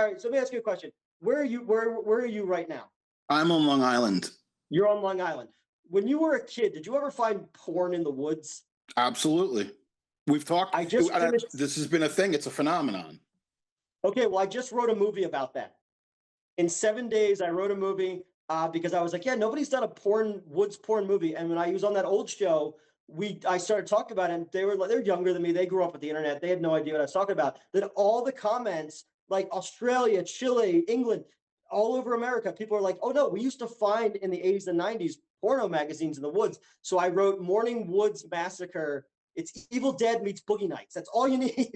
All right, so let me ask you a question. Where are you? Where are you right now? I'm on Long Island. You're on Long Island. When you were a kid, did you ever find porn in the woods? Absolutely. We've talked. I just finished. This has been a thing. It's a phenomenon. Okay, well, I just wrote a movie about that. In 7 days, I wrote a movie because I was like, yeah, nobody's done a woods porn movie. And when I was on that old show, I started talking about it, and they're younger than me. They grew up with the internet. They had no idea what I was talking about. Then all the comments, like Australia, Chile, England, all over America, people are like, oh no, we used to find in the 80s and 90s porno magazines in the woods. So I wrote Morning Woods Massacre. It's Evil Dead meets Boogie Nights. That's all you need.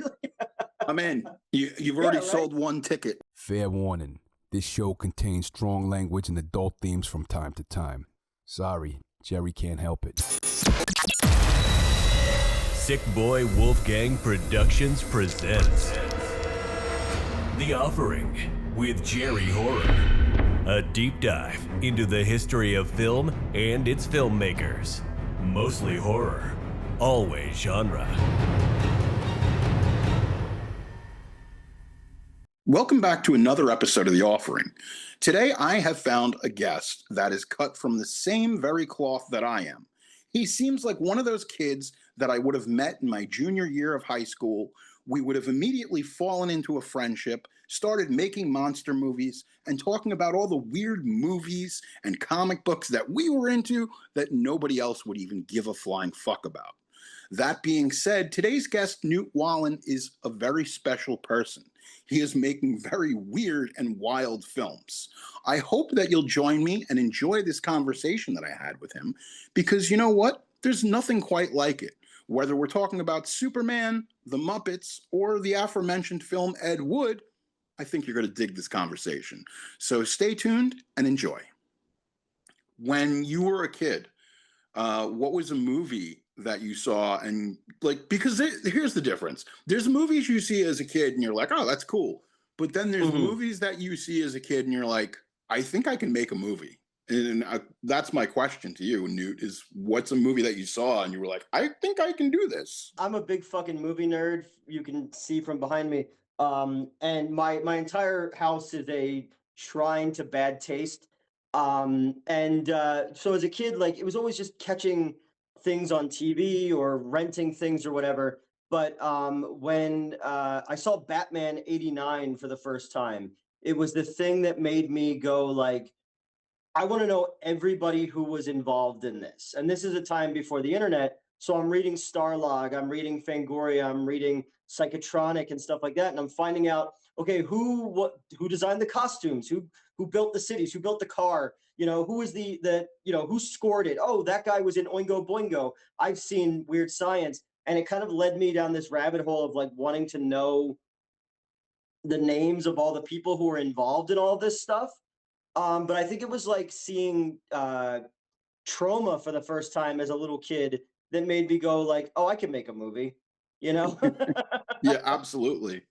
I'm in. You've already sold one ticket. Fair warning. This show contains strong language and adult themes from time to time. Sorry, Jerry can't help it. Sick Boy Wolfgang Productions presents The Offering with Jerry Horror. A deep dive into the history of film and its filmmakers. Mostly horror, always genre. Welcome back to another episode of The Offering. Today, I have found a guest that is cut from the same very cloth that I am. He seems like one of those kids that I would have met in my junior year of high school. We would have immediately fallen into a friendship, started making monster movies, and talking about all the weird movies and comic books that we were into that nobody else would even give a flying fuck about. That being said, today's guest, Newt Wallen, is a very special person. He is making very weird and wild films. I hope that you'll join me and enjoy this conversation that I had with him, because you know what? There's nothing quite like it. Whether we're talking about Superman, the Muppets, or the aforementioned film Ed Wood, I think you're going to dig this conversation. So stay tuned and enjoy. When you were a kid, what was a movie that you saw and like, because here's the difference. There's movies you see as a kid and you're like, oh, that's cool. But then there's movies that you see as a kid and you're like, I think I can make a movie. And that's my question to you, Newt, is what's a movie that you saw and you were like, I think I can do this? I'm a big fucking movie nerd. You can see from behind me. And my entire house is a shrine to bad taste. So as a kid, like, it was always just catching things on TV or renting things or whatever. But when I saw Batman '89 for the first time, it was the thing that made me go like, I want to know everybody who was involved in this. And this is a time before the internet. So I'm reading Starlog, I'm reading Fangoria, I'm reading Psychotronic and stuff like that. And I'm finding out, okay, who designed the costumes, who built the cities, who built the car, who was who scored it? Oh, that guy was in Oingo Boingo. I've seen Weird Science. And it kind of led me down this rabbit hole of like wanting to know the names of all the people who were involved in all this stuff. But I think it was like seeing Trauma for the first time as a little kid that made me go like, oh, I can make a movie, Yeah, absolutely.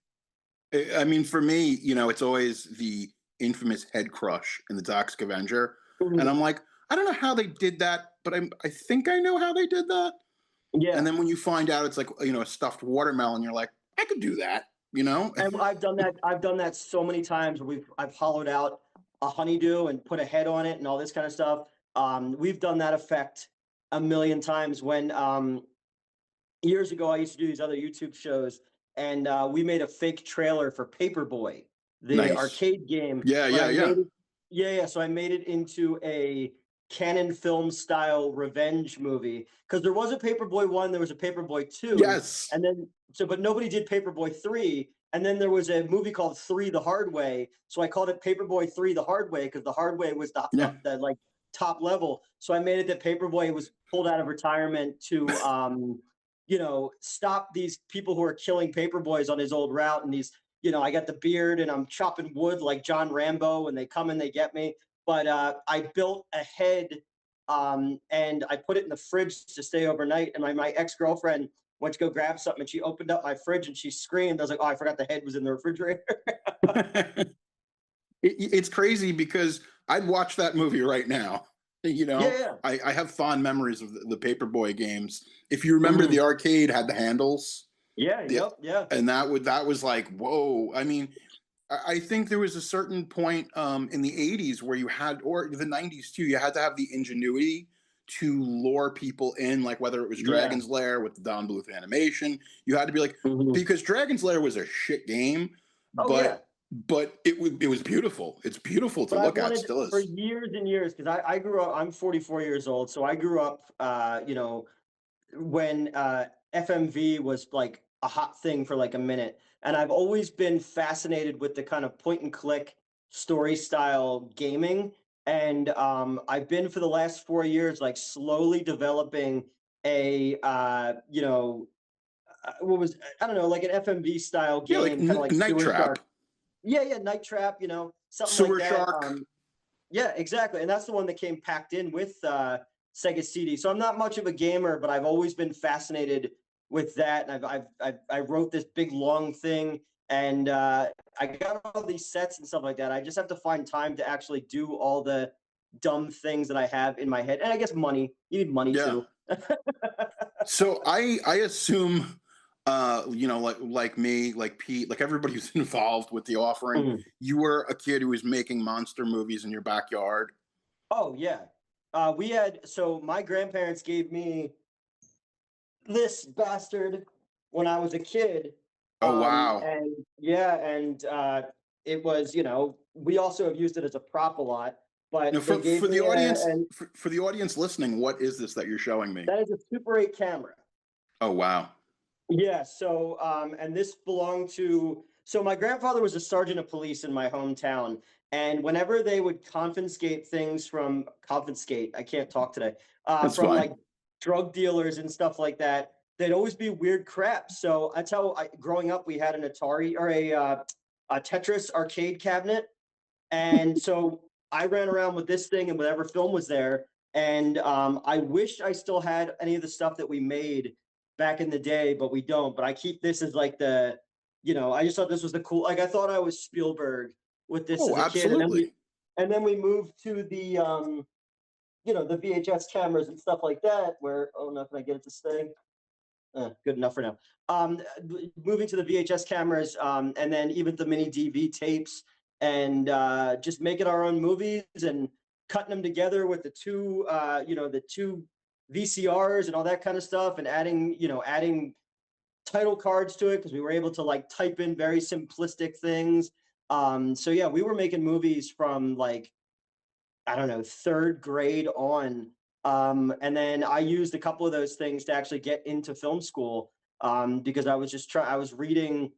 I mean, for me, it's always the infamous head crush in the Toxic Avenger. And I'm like, I don't know how they did that, but I think I know how they did that. Yeah. And then when you find out it's like, a stuffed watermelon, you're like, I could do that, And I've done that. I've done that so many times where I've hollowed out a honeydew and put a head on it and all this kind of stuff. We've done that effect a million times. When years ago, I used to do these other YouTube shows, and we made a fake trailer for Paperboy, the arcade game. Yeah. So I made it into a Canon film style revenge movie, because there was a Paperboy 1, there was a Paperboy 2. Yes. And then but nobody did Paperboy 3. And then there was a movie called 3 the Hard Way. So I called it Paperboy 3 the Hard Way, because the hard way was the like top level. So I made it that Paperboy was pulled out of retirement to stop these people who are killing paperboys on his old route. And he's, I got the beard and I'm chopping wood like John Rambo, and they come and they get me. But I built a head and I put it in the fridge to stay overnight. And my ex-girlfriend went to go grab something, and she opened up my fridge and she screamed. I was like, oh, I forgot the head was in the refrigerator. It's crazy because I'd watch that movie right now. Yeah. I have fond memories of the Paperboy games. If you remember, the arcade had the handles. Yeah. And that was like, whoa. I mean, I think there was a certain point in the 80s where you had, or the 90s too, you had to have the ingenuity to lure people in, like whether it was Yeah. Dragon's Lair with the Don Bluth animation. You had to be like, Mhm. because Dragon's Lair was a shit game, Oh yeah. but it was beautiful. It's beautiful to But I've look at, wanted still for is. years and years because I grew up. I'm 44 years old, so I grew up. When FMV was like a hot thing for like a minute, and I've always been fascinated with the kind of point and click story style gaming. And I've been for the last 4 years like slowly developing a what was I don't know, like an FMV style Yeah, like game, kind of like Night Sewer Trap, Shark. Yeah, Night Trap, something like Sewer that. Shark. Yeah, exactly. And that's the one that came packed in with Sega CD. So I'm not much of a gamer, but I've always been fascinated with that. And I wrote this big long thing, and I got all these sets and stuff like that. I just have to find time to actually do all the dumb things that I have in my head. And I guess money. You need money Yeah. too. So I assume, like me, like Pete, like everybody who's involved with the offering, Mhm. you were a kid who was making monster movies in your backyard. Oh yeah. So my grandparents gave me this bastard when I was a kid. Oh wow! And yeah, and it was, we also have used it as a prop a lot, Now, but they gave for the me audience, and for the audience listening, what is this that you're showing me? that is a Super 8 camera. Oh wow! Yeah, so and this belonged to so my grandfather was a sergeant of police in my hometown, and whenever they would confiscate, I can't talk today, That's from fine. like drug dealers and stuff like that, they'd always be weird crap. So that's how growing up, we had an Atari or a Tetris arcade cabinet, and so I ran around with this thing and whatever film was there. And I wish I still had any of the stuff that we made back in the day, but we don't. But I keep this as like I just thought this was the cool. Like I thought I was Spielberg with this Oh, as a kid, absolutely. and then we moved to the VHS cameras and stuff like that. Where oh no, can I get it to stay? Good enough for now. Moving to the VHS cameras, and then even the mini DV tapes, and just making our own movies and cutting them together with the two VCRs and all that kind of stuff, and adding title cards to it because we were able to like type in very simplistic things. So yeah, we were making movies from like I don't know, third grade on. And then I used a couple of those things to actually get into film school because I was reading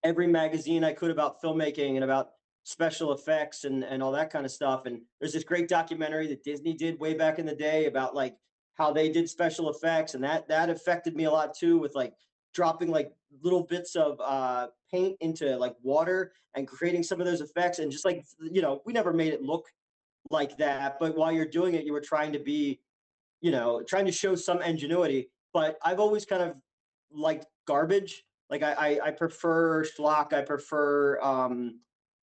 every magazine I could about filmmaking and about special effects and all that kind of stuff. And there's this great documentary that Disney did way back in the day about like how they did special effects, and that affected me a lot too with like dropping like little bits of paint into like water and creating some of those effects and just like we never made it look like that. But while you're doing it, you were trying to be, trying to show some ingenuity. But I've always kind of liked garbage. Like I prefer schlock. I prefer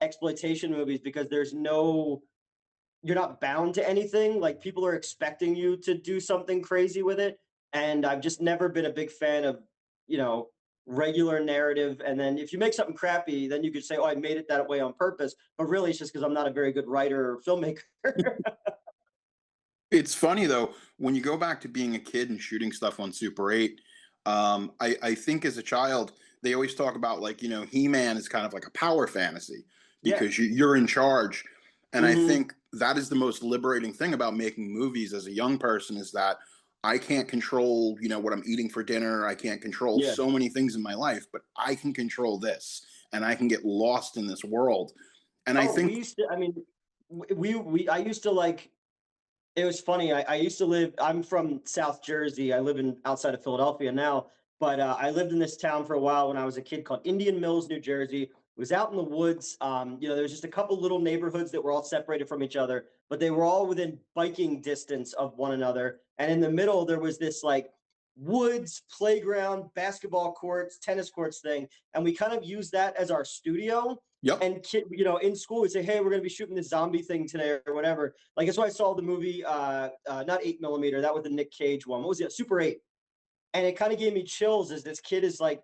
exploitation movies because you're not bound to anything. Like people are expecting you to do something crazy with it. And I've just never been a big fan of, you know, regular narrative. And then if you make something crappy, then you could say, oh, I made it that way on purpose. But really, it's just because I'm not a very good writer or filmmaker. It's funny though, when you go back to being a kid and shooting stuff on Super 8, I think as a child, they always talk about like, He-Man is kind of like a power fantasy Yeah. because you're in charge. And I Hmm. think that is the most liberating thing about making movies as a young person is that I can't control, what I'm eating for dinner. I can't control Yeah. so many things in my life, but I can control this and I can get lost in this world. And I Oh, we think, used to, I mean, I used to like, it was funny. I used to live. I'm from South Jersey. I live in outside of Philadelphia now, but I lived in this town for a while when I was a kid called Indian Mills, New Jersey. It was out in the woods. There was just a couple little neighborhoods that were all separated from each other, but they were all within biking distance of one another. And in the middle, there was this like woods playground, basketball courts, tennis courts thing, and we kind of used that as our studio. yep. And in school, we say, "Hey, we're going to be shooting this zombie thing today, or whatever." Like that's why I saw the movie, not 8 millimeter. That was the Nick Cage one. What was it? Super 8. And it kind of gave me chills as this kid is like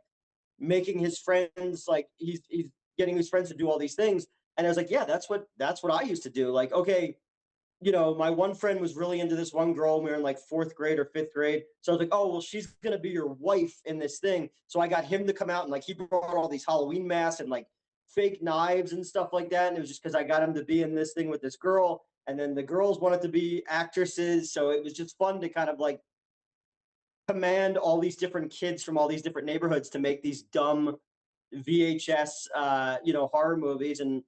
making his friends like he's getting his friends to do all these things. And I was like, yeah, that's what I used to do. Like, okay, my one friend was really into this one girl, and we were in like 4th grade or 5th grade. So I was like, oh, well, she's going to be your wife in this thing. So I got him to come out, and like he brought all these Halloween masks and like fake knives and stuff like that. And it was just because I got him to be in this thing with this girl. And then the girls wanted to be actresses. So it was just fun to kind of like command all these different kids from all these different neighborhoods to make these dumb VHS, horror movies. And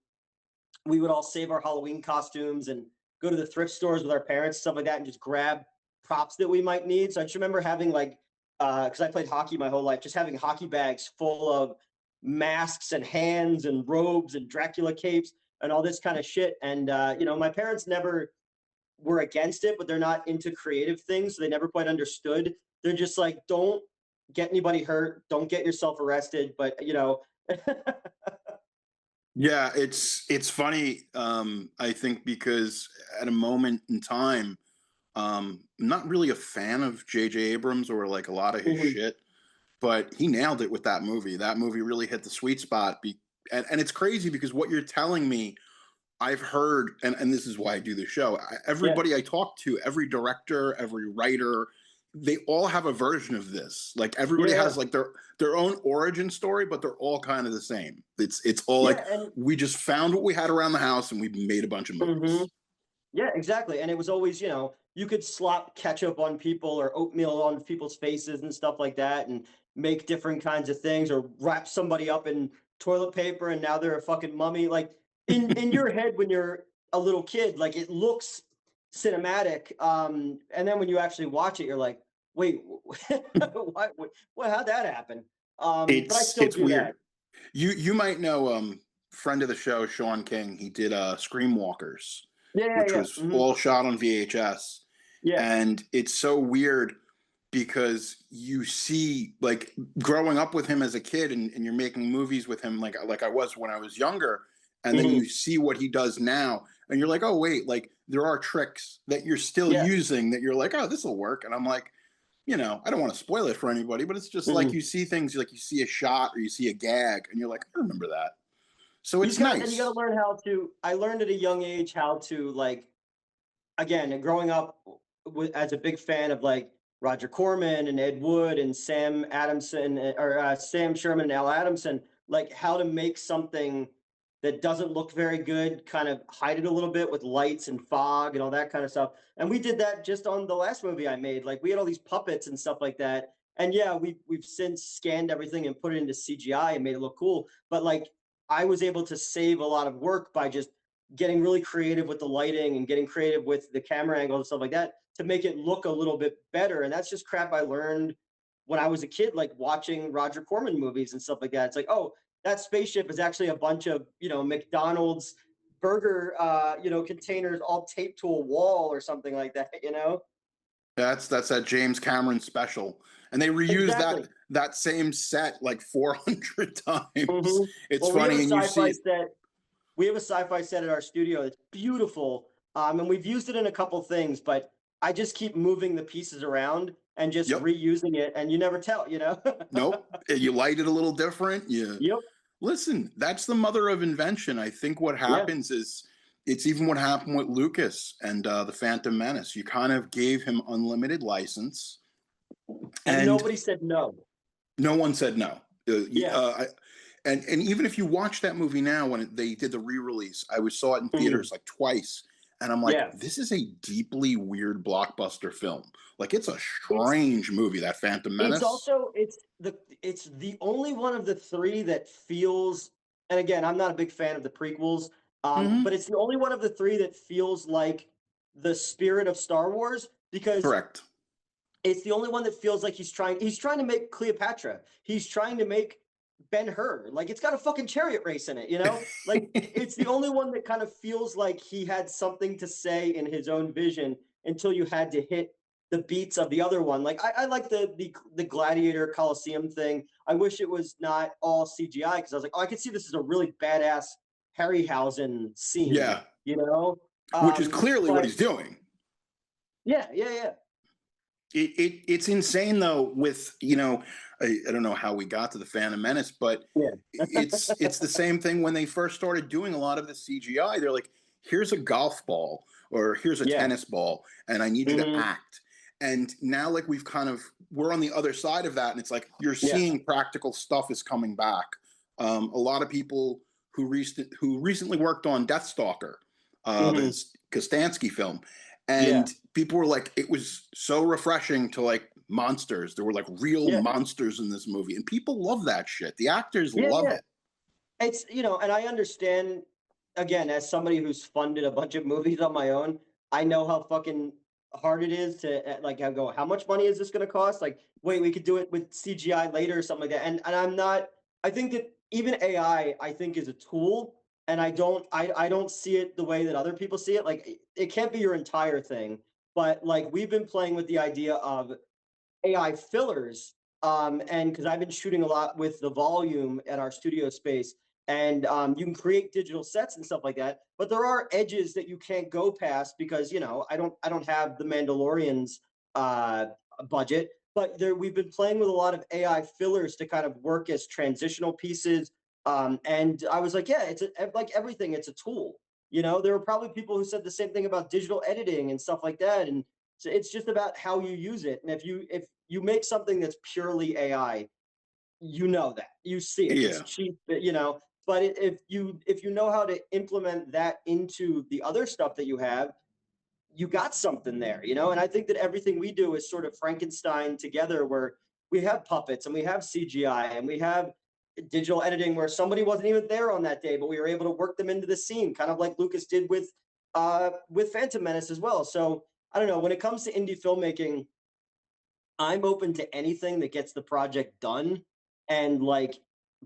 we would all save our Halloween costumes and go to the thrift stores with our parents, stuff like that, and just grab props that we might need. So I just remember having like, because I played hockey my whole life, just having hockey bags full of masks and hands and robes and Dracula capes and all this kind of shit. And, my parents never were against it, but they're not into creative things. So they never quite understood. They're just like, don't get anybody hurt. Don't get yourself arrested. But, Yeah, it's funny, I think, because at a moment in time, not really a fan of J.J. Abrams or like a lot of his shit, but he nailed it with that movie. That movie really hit the sweet spot. And it's crazy because what you're telling me, I've heard, and this is why I do the show, everybody I talk to, every director, every writer, they all have a version of this. Like everybody has like their own origin story, but they're all kind of the same. It's all like we just found what we had around the house and we made a bunch of movies. Yeah, exactly. And it was always, you could slop ketchup on people or oatmeal on people's faces and stuff like that, and make different kinds of things, or wrap somebody up in toilet paper and now they're a fucking mummy. Like in your head when you're a little kid, like it looks cinematic. And then when you actually watch it, you're like, wait, how'd that happen? But I still it's do weird. that. You might know friend of the show, Sean King. He did Screamwalkers, which was all shot on VHS. Yeah. And it's so weird because you see, like, growing up with him as a kid and you're making movies with him like I was when I was younger, and then you see what he does now and you're like, oh wait, like there are tricks that you're still using that you're like, oh, this will work. And I'm like, I don't want to spoil it for anybody, but it's just like you see things, like you see a shot or you see a gag and you're like, I remember that. So it's nice. And you got to learn I learned at a young age how to, like, again, growing up as a big fan of like Roger Corman and Ed Wood and Sam Adamson, or Sam Sherman and Al Adamson, like how to make something that doesn't look very good, kind of hide it a little bit with lights and fog and all that kind of stuff. And we did that just on the last movie I made. Like we had all these puppets and stuff like that. And yeah, we've since scanned everything and put it into CGI and made it look cool. But like I was able to save a lot of work by just getting really creative with the lighting and getting creative with the camera angles and stuff like that to make it look a little bit better. And that's just crap I learned when I was a kid, like watching Roger Corman movies and stuff like that. It's like, oh, that spaceship is actually a bunch of, McDonald's burger, containers all taped to a wall or something like that, That's that James Cameron special. And they reused that same set like 400 times. It's funny. We have a sci-fi set at our studio. It's beautiful. And we've used it in a couple things, but I just keep moving the pieces around and just reusing it. And you never tell, Nope. You light it a little different. Listen, that's the mother of invention. I think what happens is it's even what happened with Lucas and the Phantom Menace. You kind of gave him unlimited license. And nobody said no. No one said no. And even if you watch that movie now, when they did the re-release, I saw it in theaters like twice. And I'm like, this is a deeply weird blockbuster film. Like, it's a strange movie, that Phantom Menace. It's the only one of the three that feels, and again, I'm not a big fan of the prequels, but it's the only one of the three that feels like the spirit of Star Wars, because correct. It's the only one that feels like he's trying to make Cleopatra. He's trying to make Ben-Hur. Like, it's got a fucking chariot race in it, Like, it's the only one that kind of feels like he had something to say in his own vision until you had to hit the beats of the other one. Like, I like the Gladiator Coliseum thing. I wish it was not all CGI, because I was like, oh, I could see this is a really badass Harryhausen scene. Yeah. Which is clearly what he's doing. Yeah. It's insane though. With I don't know how we got to the Phantom Menace, but Yeah. it's the same thing when they first started doing a lot of the CGI. They're like, here's a golf ball or here's a Yeah. tennis ball, and I need you to Mhm. act. And now, like, we're on the other side of that, and it's like you're Yeah. seeing practical stuff is coming back. A lot of people who recently worked on Deathstalker, Mhm. the Kostansky film, Yeah. and people were like, it was so refreshing to like monsters. There were like real Yeah. monsters in this movie, and people love that shit. The actors Yeah. love Yeah. it. It's, and I understand, again, as somebody who's funded a bunch of movies on my own, I know how fucking hard it is to like, I go, how much money is this going to cost? Like, wait, we could do it with CGI later or something like that. And I'm not, I think that even AI, I think is a tool, and I don't see it the way that other people see it. Like, it can't be your entire thing, but like, we've been playing with the idea of AI fillers. And because I've been shooting a lot with the volume at our studio space, and you can create digital sets and stuff like that. But there are edges that you can't go past because I don't have the Mandalorian's uh, budget. But we've been playing with a lot of AI fillers to kind of work as transitional pieces. And I was like, yeah, like everything, it's a tool. There were probably people who said the same thing about digital editing and stuff like that. And so it's just about how you use it. And if you make something that's purely AI, that you see it. It's Yeah. cheap, But if you know how to implement that into the other stuff that you have, you got something there. And I think that everything we do is sort of Frankenstein together, where we have puppets and we have CGI and we have digital editing where somebody wasn't even there on that day, but we were able to work them into the scene, kind of like Lucas did with Phantom Menace as well. So I don't know. When it comes to indie filmmaking, I'm open to anything that gets the project done and like,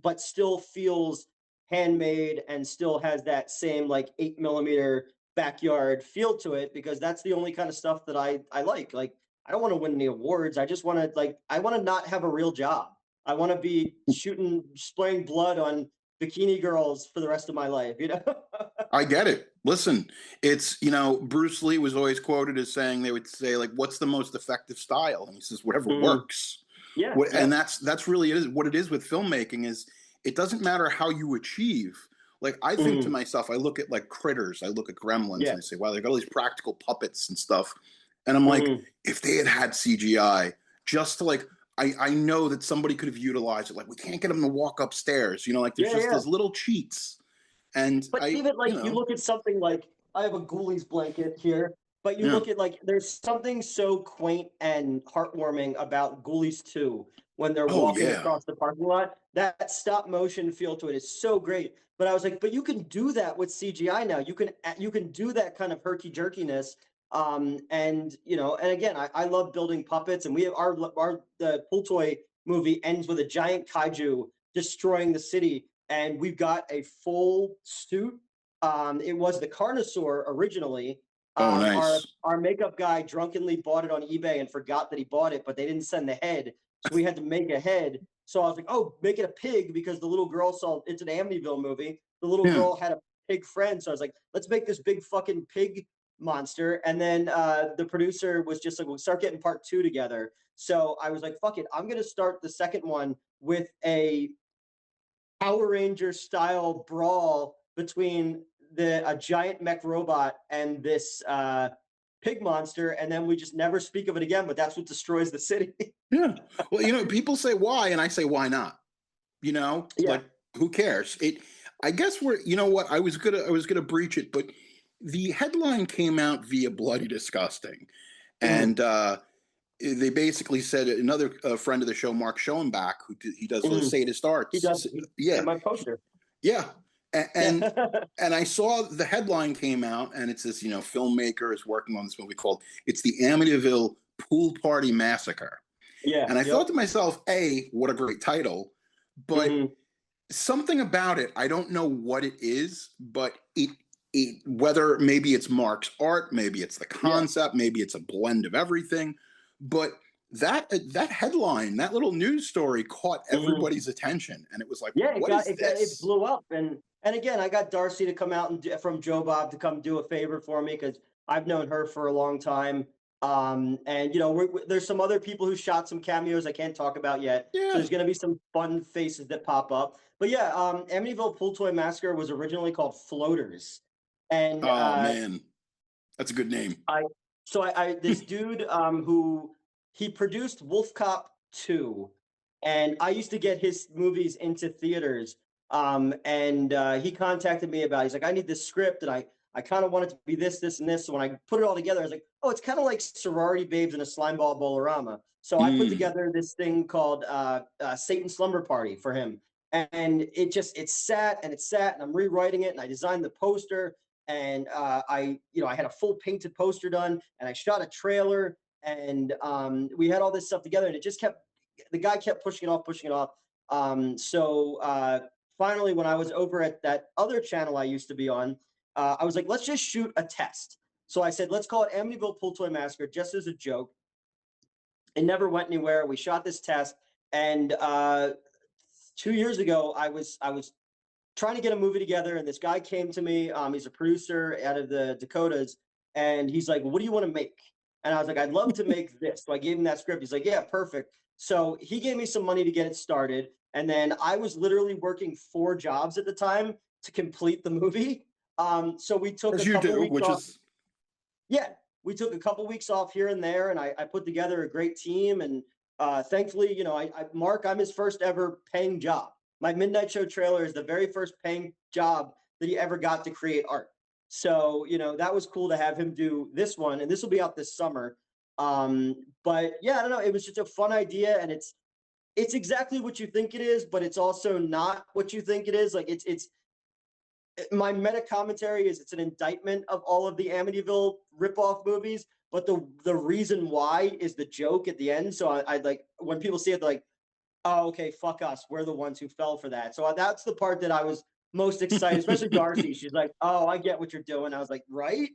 but still feels handmade and still has that same like 8 millimeter backyard feel to it, because that's the only kind of stuff that I like. Like, I don't want to win any awards. I just want to I want to not have a real job. I want to be shooting, spraying blood on bikini girls for the rest of my life. I get it. Listen, it's, Bruce Lee was always quoted as saying, they would say, like, what's the most effective style? And he says, whatever Mhm. works. Yeah. And Yep. that's really what it is with filmmaking. Is it doesn't matter how you achieve. Like, I think to Mhm. myself, I look at like Critters, I look at Gremlins, Yeah. and I say, wow, they got all these practical puppets and stuff. And I'm like, Mhm. if they had had CGI, just to like, I know that somebody could have utilized it. Like, we can't get them to walk upstairs. Like, there's Yeah. just Yeah. those little cheats. And But even like, you look at something like, I have a Ghoulies blanket here, but you yeah. look at like, there's something so quaint and heartwarming about Ghoulies 2 when they're Oh walking yeah. across the parking lot. That stop motion feel to it is so great. But I was like, but you can do that with CGI now. You can do that kind of herky jerkiness. And again, I love building puppets, and we have the pool toy movie ends with a giant kaiju destroying the city, and we've got a full suit. It was the Carnosaur originally. Oh Our nice. our makeup guy drunkenly bought it on eBay and forgot that he bought it, but they didn't send the head, so we had to make a head. So I was like, "Oh, make it a pig," because the little girl saw it's an Amityville movie. The little Yeah. girl had a pig friend, so I was like, "Let's make this big fucking pig monster." And then the producer was just like, "We'll start getting part 2 together." So I was like, "Fuck it, I'm gonna start the second one with a Power Ranger style brawl between a giant mech robot and this pig monster, and then we just never speak of it again. But that's what destroys the city." Yeah. Well, people say why, and I say why not. Yeah. Like, who cares? I guess we're. You know what? I was gonna breach it, but the headline came out via Bloody Disgusting, Mhm. and they basically said another friend of the show, Mark Schoenbach, he does Mhm. Sadist He Arts. does. He Yeah, did my poster. yeah, and Yeah. and I saw the headline came out, and it says, filmmaker is working on this movie called it's the Amityville Pool Party Massacre. Yeah. And I thought Yep. to myself, what a great title. But Mhm. something about it, I don't know what it is, but whether maybe it's Mark's art, maybe it's the Yeah. concept, maybe it's a blend of everything. But that headline, that little news story caught Mhm. everybody's attention. And it was like, Yeah. It what got is it this? blew up, and again, I got Darcy to come out and from Joe Bob to come do a favor for me because I've known her for a long time. And there's some other people who shot some cameos I can't talk about yet. So Yeah. there's going to be some fun faces that pop up. But yeah, Amityville Pool Toy Massacre was originally called Floaters, and Oh man, that's a good name. this dude who he produced Wolf Cop 2, and I used to get his movies into theaters. And he contacted me about. He's like, I need this script, and I kind of want it to be this, this, and this. So when I put it all together, I was like, oh, it's kind of like Sorority Babes in a Slimeball Bolorama. So I put together this thing called Satan Slumber Party for him, and it sat and I'm rewriting it, and I designed the poster, and I had a full painted poster done, and I shot a trailer, and we had all this stuff together, and the guy kept pushing it off. So finally, when I was over at that other channel I used to be on, I was like, let's just shoot a test. So I said, let's call it Amityville Pool Toy Massacre, just as a joke. It never went anywhere. We shot this test, and 2 years ago, I was trying to get a movie together, and this guy came to me. He's a producer out of the Dakotas, and he's like, well, what do you want to make? And I was like, I'd love to make this. So I gave him that script. He's like, yeah, perfect. So he gave me some money to get it started, and then I was literally working 4 jobs at the time to complete the movie. So we took As a you couple do, weeks which off. is Yeah, we took a couple weeks off here and there, and I put together a great team. And thankfully, Mark, I'm his first ever paying job. My Midnight Show trailer is the very first paying job that he ever got to create art. So, that was cool to have him do this one, and this will be out this summer. But yeah, I don't know. It was just a fun idea, and it's exactly what you think it is, but it's also not what you think it is. Like it's my meta commentary is it's an indictment of all of the Amityville ripoff movies, but the reason why is the joke at the end. So I like when people see it, they're like, oh, okay, fuck us. We're the ones who fell for that. So that's the part that I was most excited, especially Darcy. She's like, oh, I get what you're doing. I was like, right?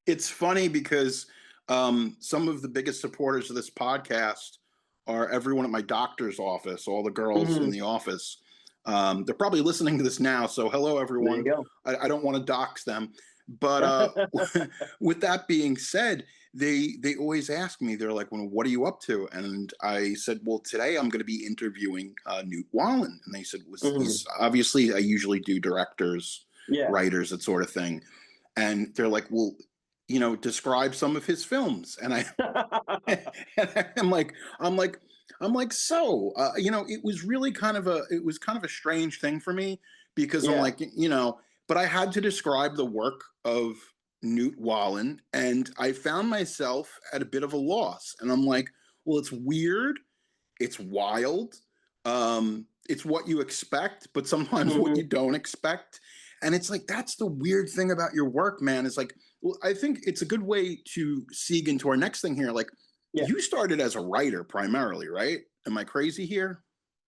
it's funny because some of the biggest supporters of this podcast are everyone at my doctor's office, all the girls in the office. They're probably listening to this now, so hello everyone. There you go. I don't want to dox them, but with that being said, they always ask me, they're like, well, what are you up to? And I said, well, today I'm going to be interviewing Newt Wallen. And they said, he's obviously, I usually do directors, writers, that sort of thing. And they're like, well, describe some of his films. And I'm like, so, it was really kind of a strange thing for me because I'm like, but I had to describe the work of Newt Wallen, and I found myself at a bit of a loss. And I'm like, well, it's weird, it's wild, it's what you expect, but sometimes what you don't expect. And it's like, that's the weird thing about your work, man. It's like, well, I think it's a good way to segue into our next thing here. Like, you started as a writer primarily, right? Am I crazy here?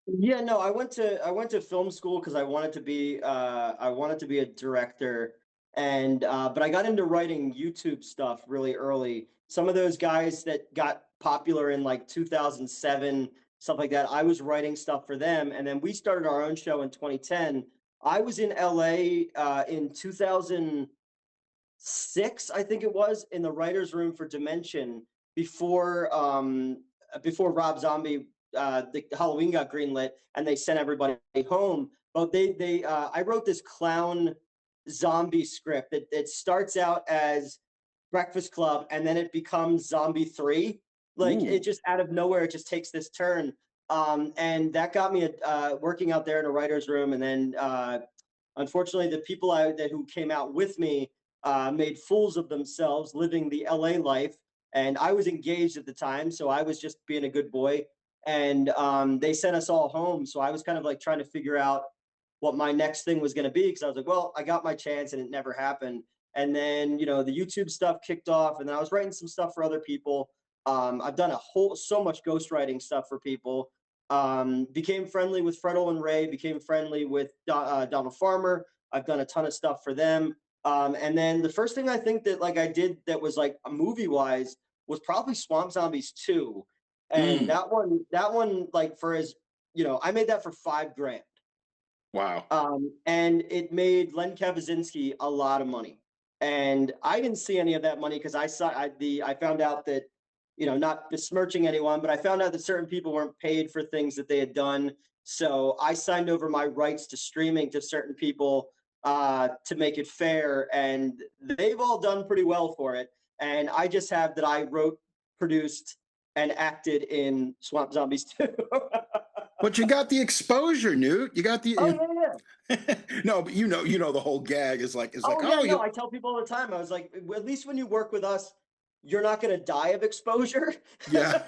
Yeah, no, I went to film school because I wanted to be a director, and but I got into writing YouTube stuff really early. Some of those guys that got popular in like 2007, stuff like that, I was writing stuff for them, and then we started our own show in 2010. I was in LA in 2006, I think it was, in the writers' room for Dimension before Rob Zombie the Halloween got greenlit and they sent everybody home. But I wrote this clown zombie script that starts out as Breakfast Club and then it becomes Zombie 3. Like it just out of nowhere, it just takes this turn. And that got me working out there in a writer's room. And then unfortunately, the people who came out with me made fools of themselves living the LA life. And I was engaged at the time, so I was just being a good boy. And they sent us all home. So I was kind of like trying to figure out what my next thing was going to be. Because I was like, well, I got my chance and it never happened. And then, the YouTube stuff kicked off. And then I was writing some stuff for other people. I've done so much ghostwriting stuff for people. Became friendly with Freddle and Ray, became friendly with Donald Farmer. I've done a ton of stuff for them. And then the first thing I think that like I did that was like a movie-wise was probably Swamp Zombies 2. And that one, like for I made that for $5,000. Wow. And it made Len Kavizinski a lot of money. And I didn't see any of that money because I found out that, not besmirching anyone, but I found out that certain people weren't paid for things that they had done. So I signed over my rights to streaming to certain people to make it fair, and they've all done pretty well for it. And I just have that I wrote, produced, and acted in Swamp Zombies 2. But you got the exposure, Newt. You got the. Oh yeah, yeah. No, but the whole gag is like, Oh yeah, no, I tell people all the time. I was like, at least when you work with us, you're not going to die of exposure. Yeah.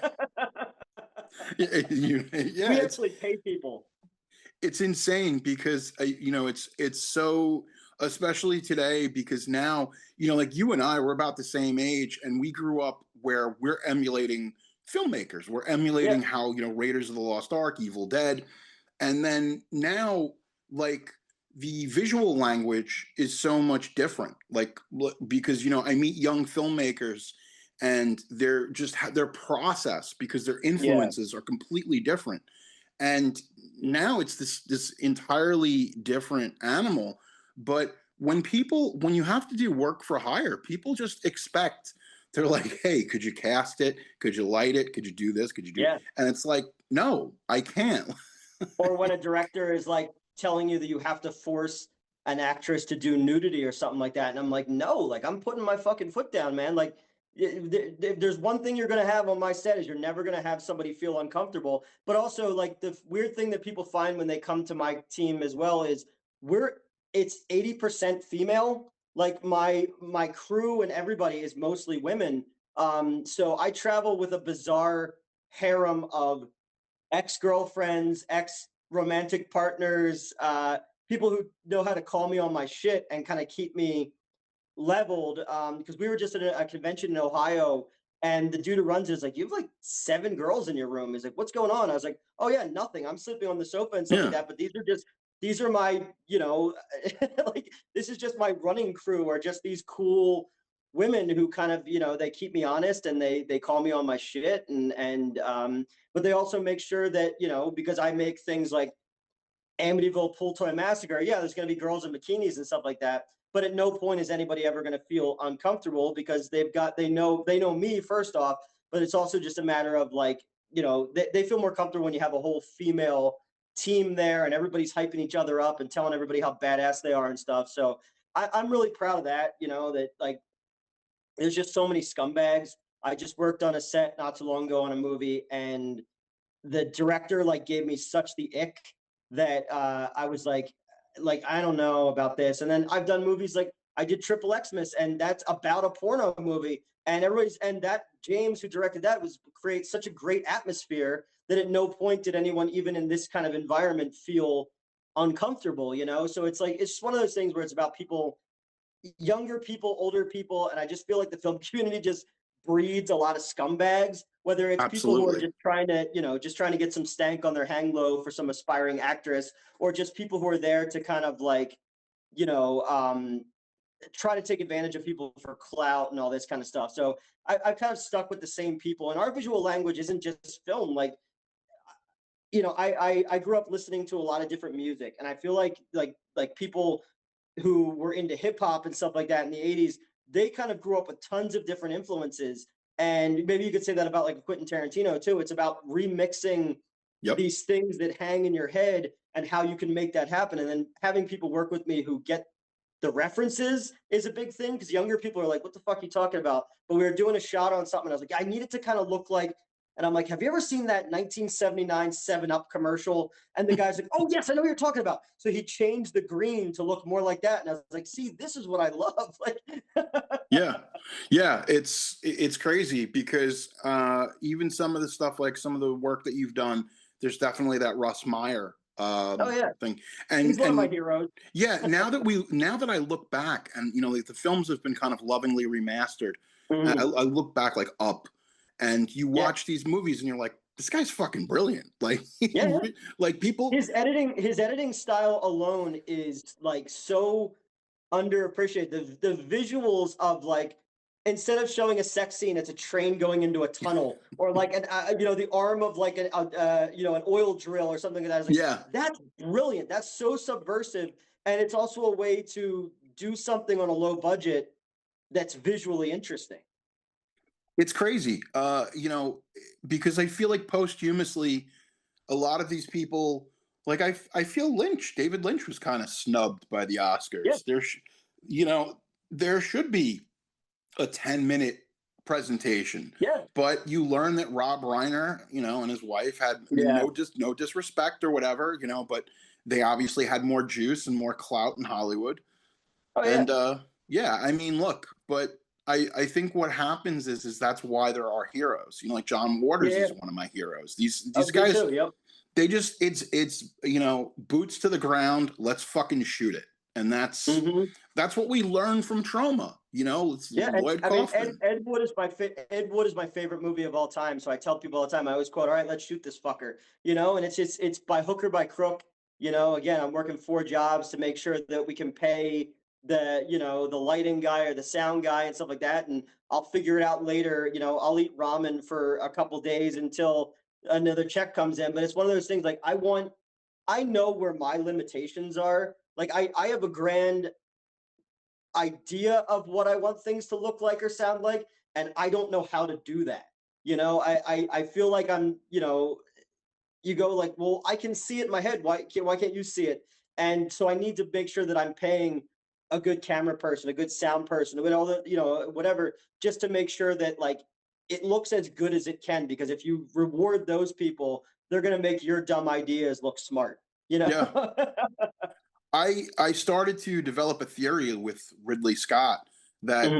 We actually pay people. It's insane because it's so, especially today, because now like you and I were about the same age, and we grew up where we're emulating filmmakers. We're emulating how Raiders of the Lost Ark, Evil Dead, and then now like the visual language is so much different. Like because I meet young filmmakers, and they're just their process, because their influences are completely different. And now it's this entirely different animal. But when you have to do work for hire, people just expect, they're like, hey, could you cast it? Could you light it? Could you do this? Could you do it? And it's like, no, I can't. Or when a director is like telling you that you have to force an actress to do nudity or something like that. And I'm like, no, like I'm putting my fucking foot down, man. Like if there's one thing you're going to have on my set is you're never going to have somebody feel uncomfortable. But also like the weird thing that people find when they come to my team as well is it's 80% female. Like my crew and everybody is mostly women. So I travel with a bizarre harem of ex-girlfriends, ex-romantic partners, people who know how to call me on my shit and kind of keep me leveled. Because we were just at a convention in Ohio, and the dude who runs it is like, you have like 7 girls in your room. He's like, what's going on? I was like, oh yeah, nothing. I'm sleeping on the sofa and stuff like that. But these are my, like, this is just my running crew, or just these cool women who kind of, they keep me honest, and they call me on my shit. But they also make sure that, because I make things like Amityville Pool Toy Massacre, there's going to be girls in bikinis and stuff like that. But at no point is anybody ever going to feel uncomfortable, because they know me first off, but it's also just a matter of like, they feel more comfortable when you have a whole female team there, and everybody's hyping each other up and telling everybody how badass they are and stuff. So I'm really proud of that, that like, there's just so many scumbags. I just worked on a set not too long ago on a movie, and the director like gave me such the ick that I was like, I don't know about this. And then I've done movies like I did Triple Xmas, and that's about a porno movie. And that James, who directed that, create such a great atmosphere that at no point did anyone, even in this kind of environment, feel uncomfortable, So it's like, it's just one of those things where it's about people, younger people, older people. And I just feel like the film community just breeds a lot of scumbags, whether it's people who are just trying to get some stank on their hang low for some aspiring actress, or just people who are there to kind of like, try to take advantage of people for clout and all this kind of stuff. So I've kind of stuck with the same people, and our visual language isn't just film. Like, I grew up listening to a lot of different music, and I feel like people who were into hip hop and stuff like that in the 80s, they kind of grew up with tons of different influences. And maybe you could say that about like Quentin Tarantino too. It's about remixing these things that hang in your head and how you can make that happen. And then having people work with me who get the references is a big thing, because younger people are like, what the fuck are you talking about? But we were doing a shot on something. I was like, I need it to kind of look like, and I'm like, have you ever seen that 1979 7-Up commercial? And the guy's like, oh yes, I know what you're talking about. So he changed the green to look more like that. And I was like, see, this is what I love. Like, yeah, it's crazy, because even some of the stuff, like some of the work that you've done, there's definitely that Russ Meyer thing. And he's one of my heroes. Yeah, now that I look back, and like the films have been kind of lovingly remastered, I look back like Up, and you watch these movies and you're like, this guy's fucking brilliant. Like, like people, his editing style alone is like so underappreciated. The visuals of like, instead of showing a sex scene, it's a train going into a tunnel, or like an the arm of like an oil drill or something like that. Like, that's brilliant. That's so subversive, and it's also a way to do something on a low budget that's visually interesting. It's crazy, because I feel like posthumously, a lot of these people, like I feel David Lynch was kind of snubbed by the Yeah. Oscars. There should be a 10-minute presentation. Yeah. But you learn that Rob Reiner, and his wife had, Yeah. no disrespect or whatever, but they obviously had more juice and more clout in Hollywood. Oh, yeah. And yeah, I mean, look, but I think what happens is that's why there are heroes. Like John Waters is one of my heroes. These guys, too, yep. they just it's boots to the ground. Let's fucking shoot it, and that's what we learn from Trauma. It's Lloyd Kaufman. Ed Wood is my favorite movie of all time. So I tell people all the time. I always quote, "All right, let's shoot this fucker," and it's by hook or by crook. Again, I'm working 4 jobs to make sure that we can pay the lighting guy or the sound guy and stuff like that, and I'll figure it out later. I'll eat ramen for a couple days until another check comes in. But it's one of those things, like I know where my limitations are. Like I have a grand idea of what I want things to look like or sound like, and I don't know how to do that. I feel like I'm, you go like, well, I can see it in my head. Why can't you see it? And so I need to make sure that I'm paying a good camera person, a good sound person, with all the, whatever, just to make sure that like it looks as good as it can. Because if you reward those people, they're going to make your dumb ideas look smart. Yeah. I started to develop a theory with Ridley Scott that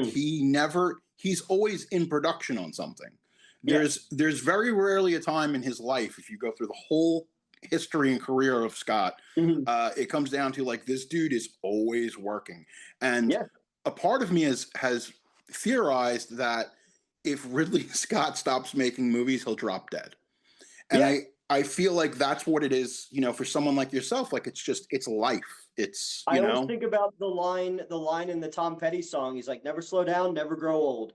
he's always in production on something. There's very rarely a time in his life, if you go through the whole history and career of Scott, it comes down to like, this dude is always working. And a part of me has theorized that if Ridley Scott stops making movies, he'll drop dead. And I feel like that's what it is, for someone like yourself. Like, it's life. It's, I always think about the line in the Tom Petty song. He's like, never slow down, never grow old,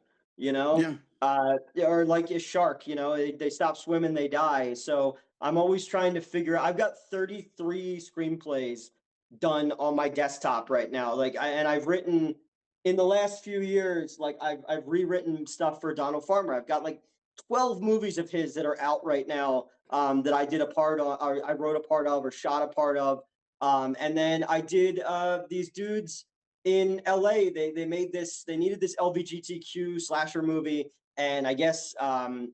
or like a shark, they stop swimming, they die. So I'm always trying to I've got 33 screenplays done on my desktop right now. Like, I've written in the last few years, like I've rewritten stuff for Donald Farmer. I've got like 12 movies of his that are out right now, that I did a part of, or I wrote a part of, or shot a part of. And then I did these dudes in LA. They needed this LGBTQ slasher movie. And I guess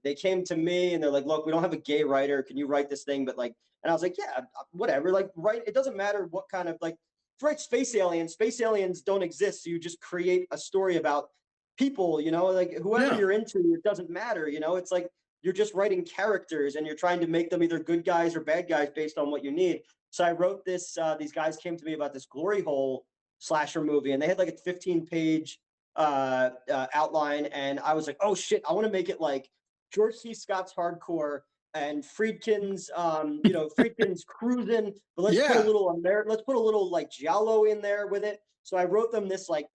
they came to me and they're like, look, we don't have a gay writer. Can you write this thing? But like, and I was like, yeah, whatever. Like, write. It doesn't matter what kind of, like, write space aliens. Space aliens don't exist. So you just create a story about people, like whoever you're into, it doesn't matter. It's like, you're just writing characters and you're trying to make them either good guys or bad guys based on what you need. So I wrote this, these guys came to me about this glory hole slasher movie, and they had like a 15-page outline, and I was like, oh shit, I want to make it like George C. Scott's Hardcore and Friedkin's, Friedkin's Cruising, but let's put a little like Giallo in there with it. So I wrote them this like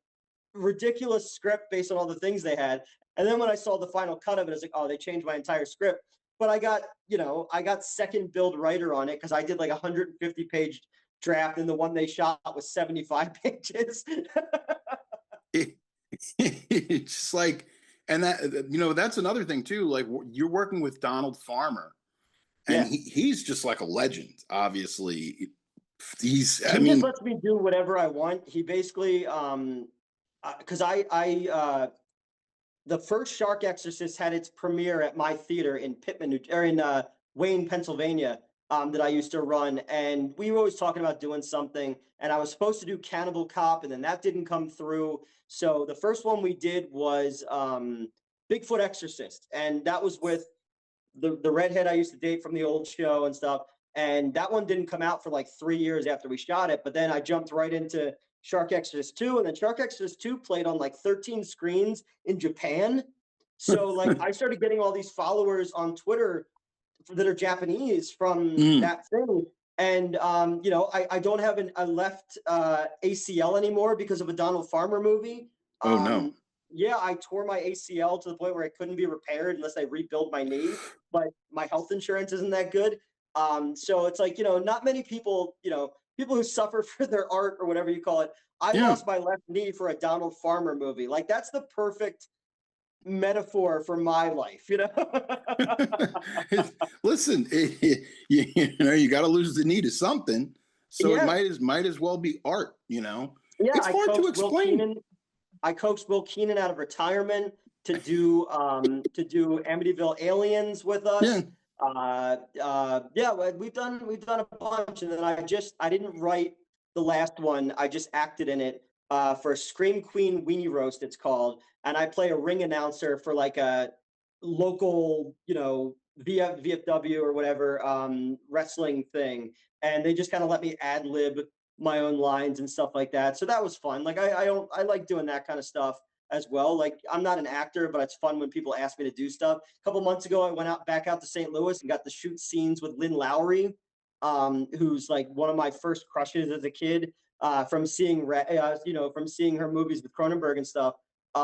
ridiculous script based on all the things they had. And then when I saw the final cut of it, I was like, oh, they changed my entire script. But I got second build writer on it because I did like 150-page draft, and the one they shot was 75 pages. It's just like, and that, that's another thing too. Like, you're working with Donald Farmer, and he's just like a legend. Obviously, he just lets me do whatever I want. He basically, because the first Shark Exorcist had its premiere at my theater in Pittman, or in Wayne, Pennsylvania, that I used to run. And we were always talking about doing something. And I was supposed to do Cannibal Cop, and then that didn't come through. So the first one we did was Bigfoot Exorcist. And that was with the redhead I used to date from the old show and stuff. And that one didn't come out for like 3 years after we shot it. But then I jumped right into Shark Exorcist 2, and then Shark Exorcist 2 played on like 13 screens in Japan. So like I started getting all these followers on Twitter that are Japanese from that thing. And I don't have a left ACL anymore because of a Donald Farmer movie. Oh no. Yeah, I tore my ACL to the point where it couldn't be repaired unless I rebuild my knee, but my health insurance isn't that good. So it's like, not many people, people who suffer for their art or whatever you call it. I Yeah. lost my left knee for a Donald Farmer movie. Like that's the perfect metaphor for my life, you know? Listen, you know, you got to lose the knee to something, so it Yeah. might as well be art. You know, Yeah, it's hard to explain. I coaxed Will Keenan out of retirement to do Amityville Aliens with Yeah, us. Yeah, we've done a bunch, and then I didn't write the last one. I just acted in it for Scream Queen Weenie Roast, it's called, and I play a ring announcer for like a local, you know, VFW or whatever wrestling thing, and they just kind of let me ad lib my own lines and stuff like that. So that was fun. Like I like doing that kind of stuff as well. Like I'm not an actor, but it's fun when people ask me to do stuff. A couple months ago, I went back out to St. Louis and got to shoot scenes with Lynn Lowry, who's like one of my first crushes as a kid, from seeing from seeing her movies with Cronenberg and stuff.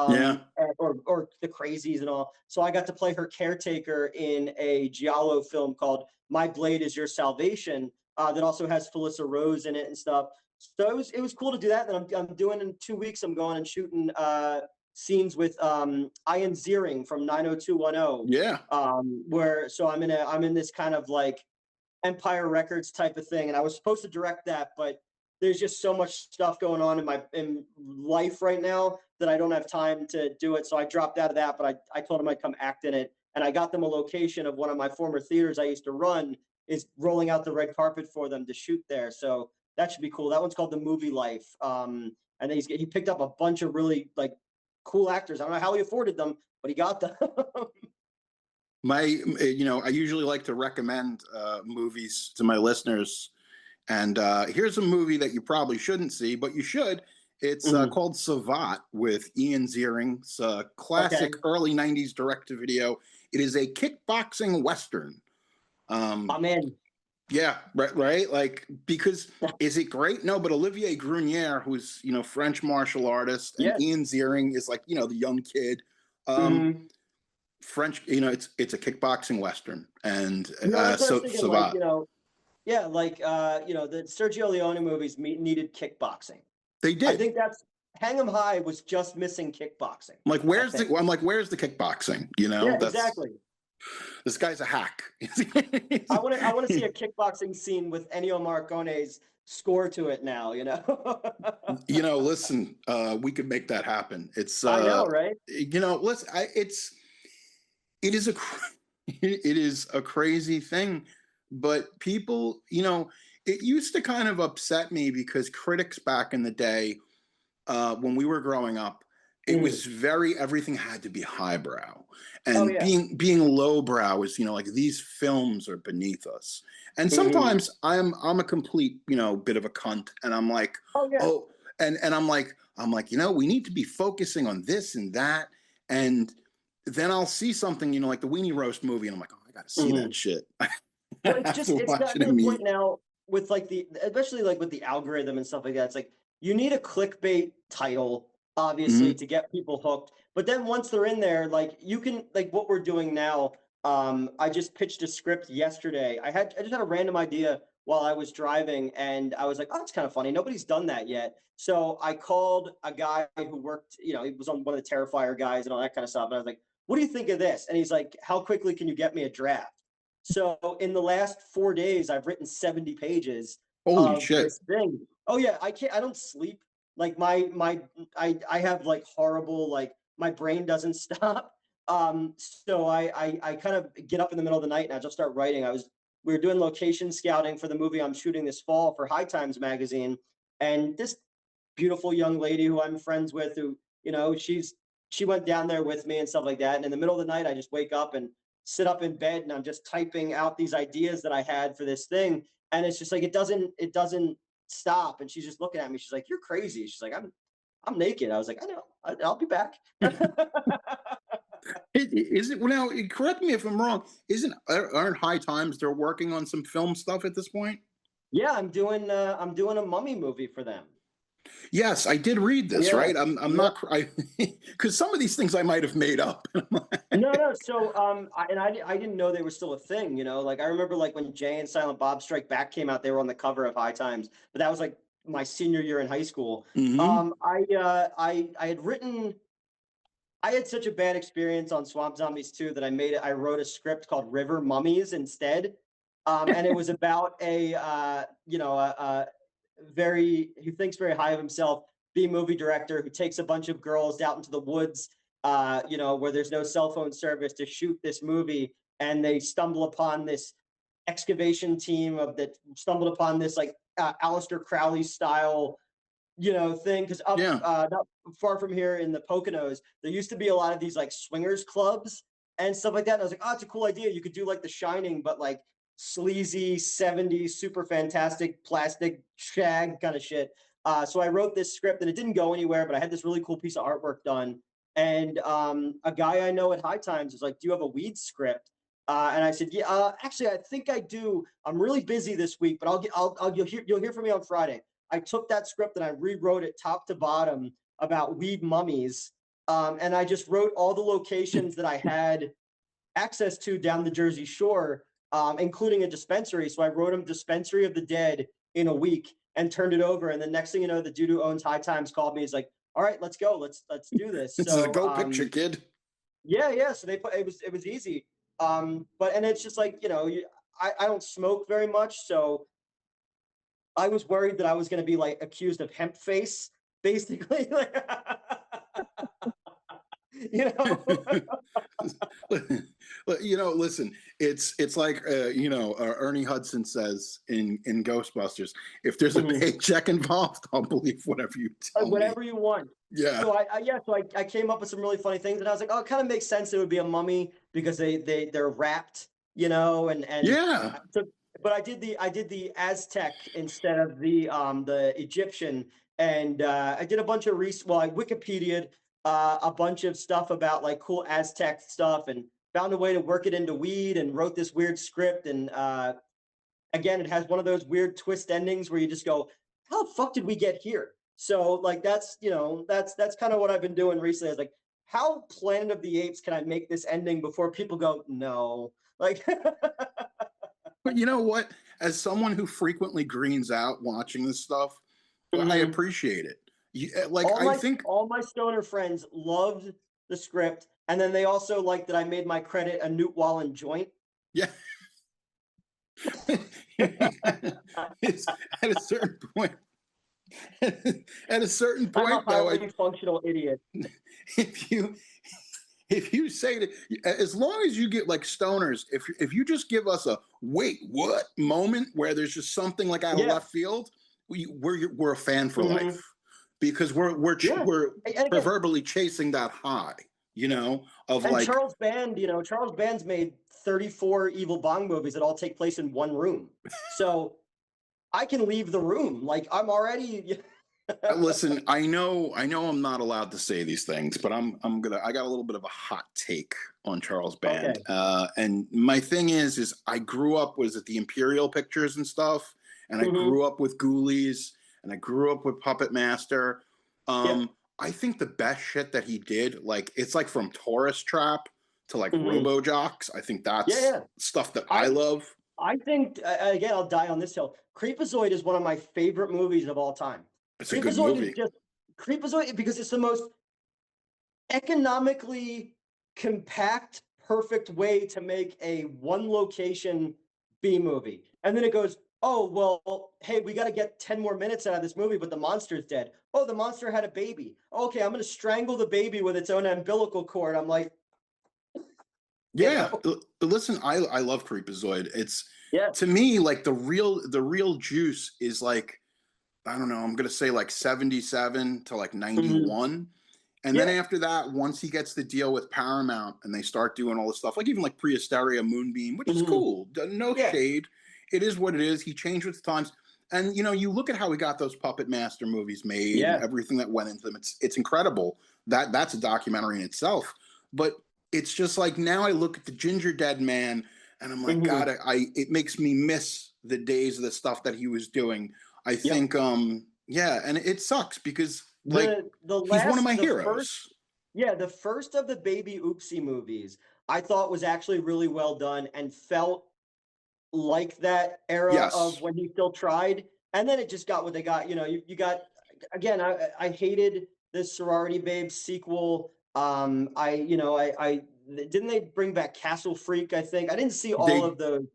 yeah. Or the Crazies and all. So I got to play her caretaker in a Giallo film called My Blade Is Your Salvation, that also has Felissa Rose in it and stuff. So it was cool to do that. And I'm doing in 2 weeks. I'm going and shooting scenes with Ian Ziering from 90210. Yeah. Where so I'm in this kind of like Empire Records type of thing, and I was supposed to direct that, but there's just so much stuff going on in life right now that I don't have time to do it. So I dropped out of that, but I told him I'd come act in it, and I got them a location of one of my former theaters I used to run is rolling out the red carpet for them to shoot there. So that should be cool. That one's called The Movie Life. And then he picked up a bunch of really like cool actors. I don't know how he afforded them, but he got them. I usually like to recommend movies to my listeners, and here's a movie that you probably shouldn't see, but you should. It's called Savat with Ian Ziering. It's a classic early 90s direct-to-video. It is a kickboxing Western. I'm in. Yeah, right. Like, because is it great? No, but Olivier Grunier, who's, you know, French martial artist, and Ian Ziering is like, you know, the young kid. French, you know, it's a kickboxing Western, and Savat. Like, you know, yeah, like the Sergio Leone movies needed kickboxing. They did. I think that's Hang 'em High was just missing kickboxing. I'm like, where's the kickboxing? You know, yeah, exactly. This guy's a hack. I want to see a kickboxing scene with Ennio Morricone's score to it now. You know. You know, listen, we could make that happen. It's I know, right? You know, listen, it is a crazy thing, but people, you know, it used to kind of upset me because critics back in the day, when we were growing up, it was everything had to be highbrow, and being lowbrow is, you know, like these films are beneath us. And sometimes I'm a complete, you know, bit of a cunt, and I'm like, and I'm like, you know, we need to be focusing on this and that, and then I'll see something, you know, like the Weenie Roast movie, and I'm like, oh, I got to see that shit. Well, it's gotten to the point now with like especially like with the algorithm and stuff like that. It's like you need a clickbait title, obviously, to get people hooked. But then once they're in there, like you can, like what we're doing now. I just pitched a script yesterday. I just had a random idea while I was driving, and I was like, oh, it's kind of funny. Nobody's done that yet. So I called a guy who worked, you know, he was on one of the Terrifier guys and all that kind of stuff. And I was like, what do you think of this? And he's like, how quickly can you get me a draft? So in the last 4 days, I've written 70 pages. Holy shit. This thing. Oh yeah, I don't sleep. Like I have like horrible, like my brain doesn't stop. So I kind of get up in the middle of the night and I just start writing. We were doing location scouting for the movie I'm shooting this fall for High Times magazine. And this beautiful young lady who I'm friends with, who, you know, she went down there with me and stuff like that. And in the middle of the night, I just wake up and sit up in bed and I'm just typing out these ideas that I had for this thing. And it's just like, it doesn't stop. And she's just looking at me. She's like, you're crazy. She's like, I'm naked. I was like, I know, I'll be back. Is it now? Correct me if I'm wrong. Aren't High Times? They're working on some film stuff at this point. Yeah, I'm doing a mummy movie for them. Yes, I did read this, Yeah. right? I'm not, because some of these things I might have made up. No. So, I didn't know they were still a thing. Like I remember like when Jay and Silent Bob Strike Back came out, they were on the cover of High Times, but that was like my senior year in high school. Hmm. I had written. I had such a bad experience on Swamp Zombies 2 that I wrote a script called River Mummies instead. And it was about a very, who thinks very high of himself, B movie director who takes a bunch of girls out into the woods, where there's no cell phone service to shoot this movie. And they stumble upon this excavation team that stumbled upon this like Aleister Crowley style thing because up Yeah. not far from here in the Poconos, there used to be a lot of these like swingers clubs and stuff like that. And I was like, oh, it's a cool idea. You could do like The Shining, but like sleazy 70s, super fantastic plastic shag kind of shit. So I wrote this script and it didn't go anywhere, but I had this really cool piece of artwork done. And a guy I know at High Times was like, do you have a weed script? And I said, yeah, actually, I think I do. I'm really busy this week, but you'll hear from me on Friday. I took that script and I rewrote it top to bottom about weed mummies. And I just wrote all the locations that I had access to down the Jersey Shore, including a dispensary. So I wrote them Dispensary of the Dead in a week and turned it over. And the next thing you know, the dude who owns High Times called me. He's like, all right, let's go. Let's do this. This is a go picture, kid. Yeah. So it was easy. And it's just like, I don't smoke very much. So I was worried that I was going to be like accused of hemp face, basically. you know, Listen, it's like Ernie Hudson says in Ghostbusters, if there's a paycheck involved, I'll believe whatever you tell whatever me. you want. Yeah. So I came up with some really funny things, and I was like, oh, it kind of makes sense. It would be a mummy because they're wrapped, and Yeah. but I did the Aztec instead of the Egyptian, and I did a bunch of I Wikipedia'd a bunch of stuff about like cool Aztec stuff, and found a way to work it into weed, and wrote this weird script. And again, it has one of those weird twist endings where you just go, "How the fuck did we get here?" So like that's kind of what I've been doing recently. I was like, how Planet of the Apes can I make this ending before people go, no, like. But you know what? As someone who frequently greens out watching this stuff, I appreciate it. All my stoner friends loved the script, and then they also liked that I made my credit a Newt Wallen joint. Yeah. It's at a certain point. At a certain point, I'm a highly functional idiot. If you say that, as long as you get like stoners, if you just give us a wait, what moment where there's just something like out of left field, we're a fan for life, because we're proverbially chasing that high, of and like Charles Band's made 34 Evil Bong movies that all take place in one room, so I can leave the room like I'm already. Listen, I know I'm not allowed to say these things, but I got a little bit of a hot take on Charles Band. Okay. And my thing is I grew up was at the Imperial Pictures and stuff, and I grew up with Ghoulies, and I grew up with Puppet Master. I think the best shit that he did, like it's like from Tourist Trap to like Robo Jocks. I think that's stuff that I love. I think again, I'll die on this hill. Creepazoid is one of my favorite movies of all time. It's a good movie. Creepazoid because it's the most economically compact, perfect way to make a one location B movie. And then it goes, oh, well, hey, we got to get 10 more minutes out of this movie, but the monster's dead. Oh, the monster had a baby. Okay, I'm going to strangle the baby with its own umbilical cord. I'm like, yeah. Listen, I love Creepazoid. It's to me like the real juice is like, I don't know, I'm going to say like 77 to like 91. And then after that, once he gets the deal with Paramount and they start doing all this stuff, like even like Prehysteria, Moonbeam, which is cool. No shade. It is what it is. He changed with the times. And, you look at how he got those Puppet Master movies made and everything that went into them. It's incredible. That's a documentary in itself. But it's just like now I look at the Ginger Dead Man and I'm like, God, it makes me miss the days of the stuff that he was doing. I think Yeah, and it sucks because The he's one of last my the first heroes. Yeah, the first of the Baby Oopsie movies I thought was actually really well done and felt like that era of Yes. when he still tried. And then it just got what they got. You got, again, I hated this Sorority Babes sequel. I didn't they bring back Castle Freak, I think. I didn't see all They of the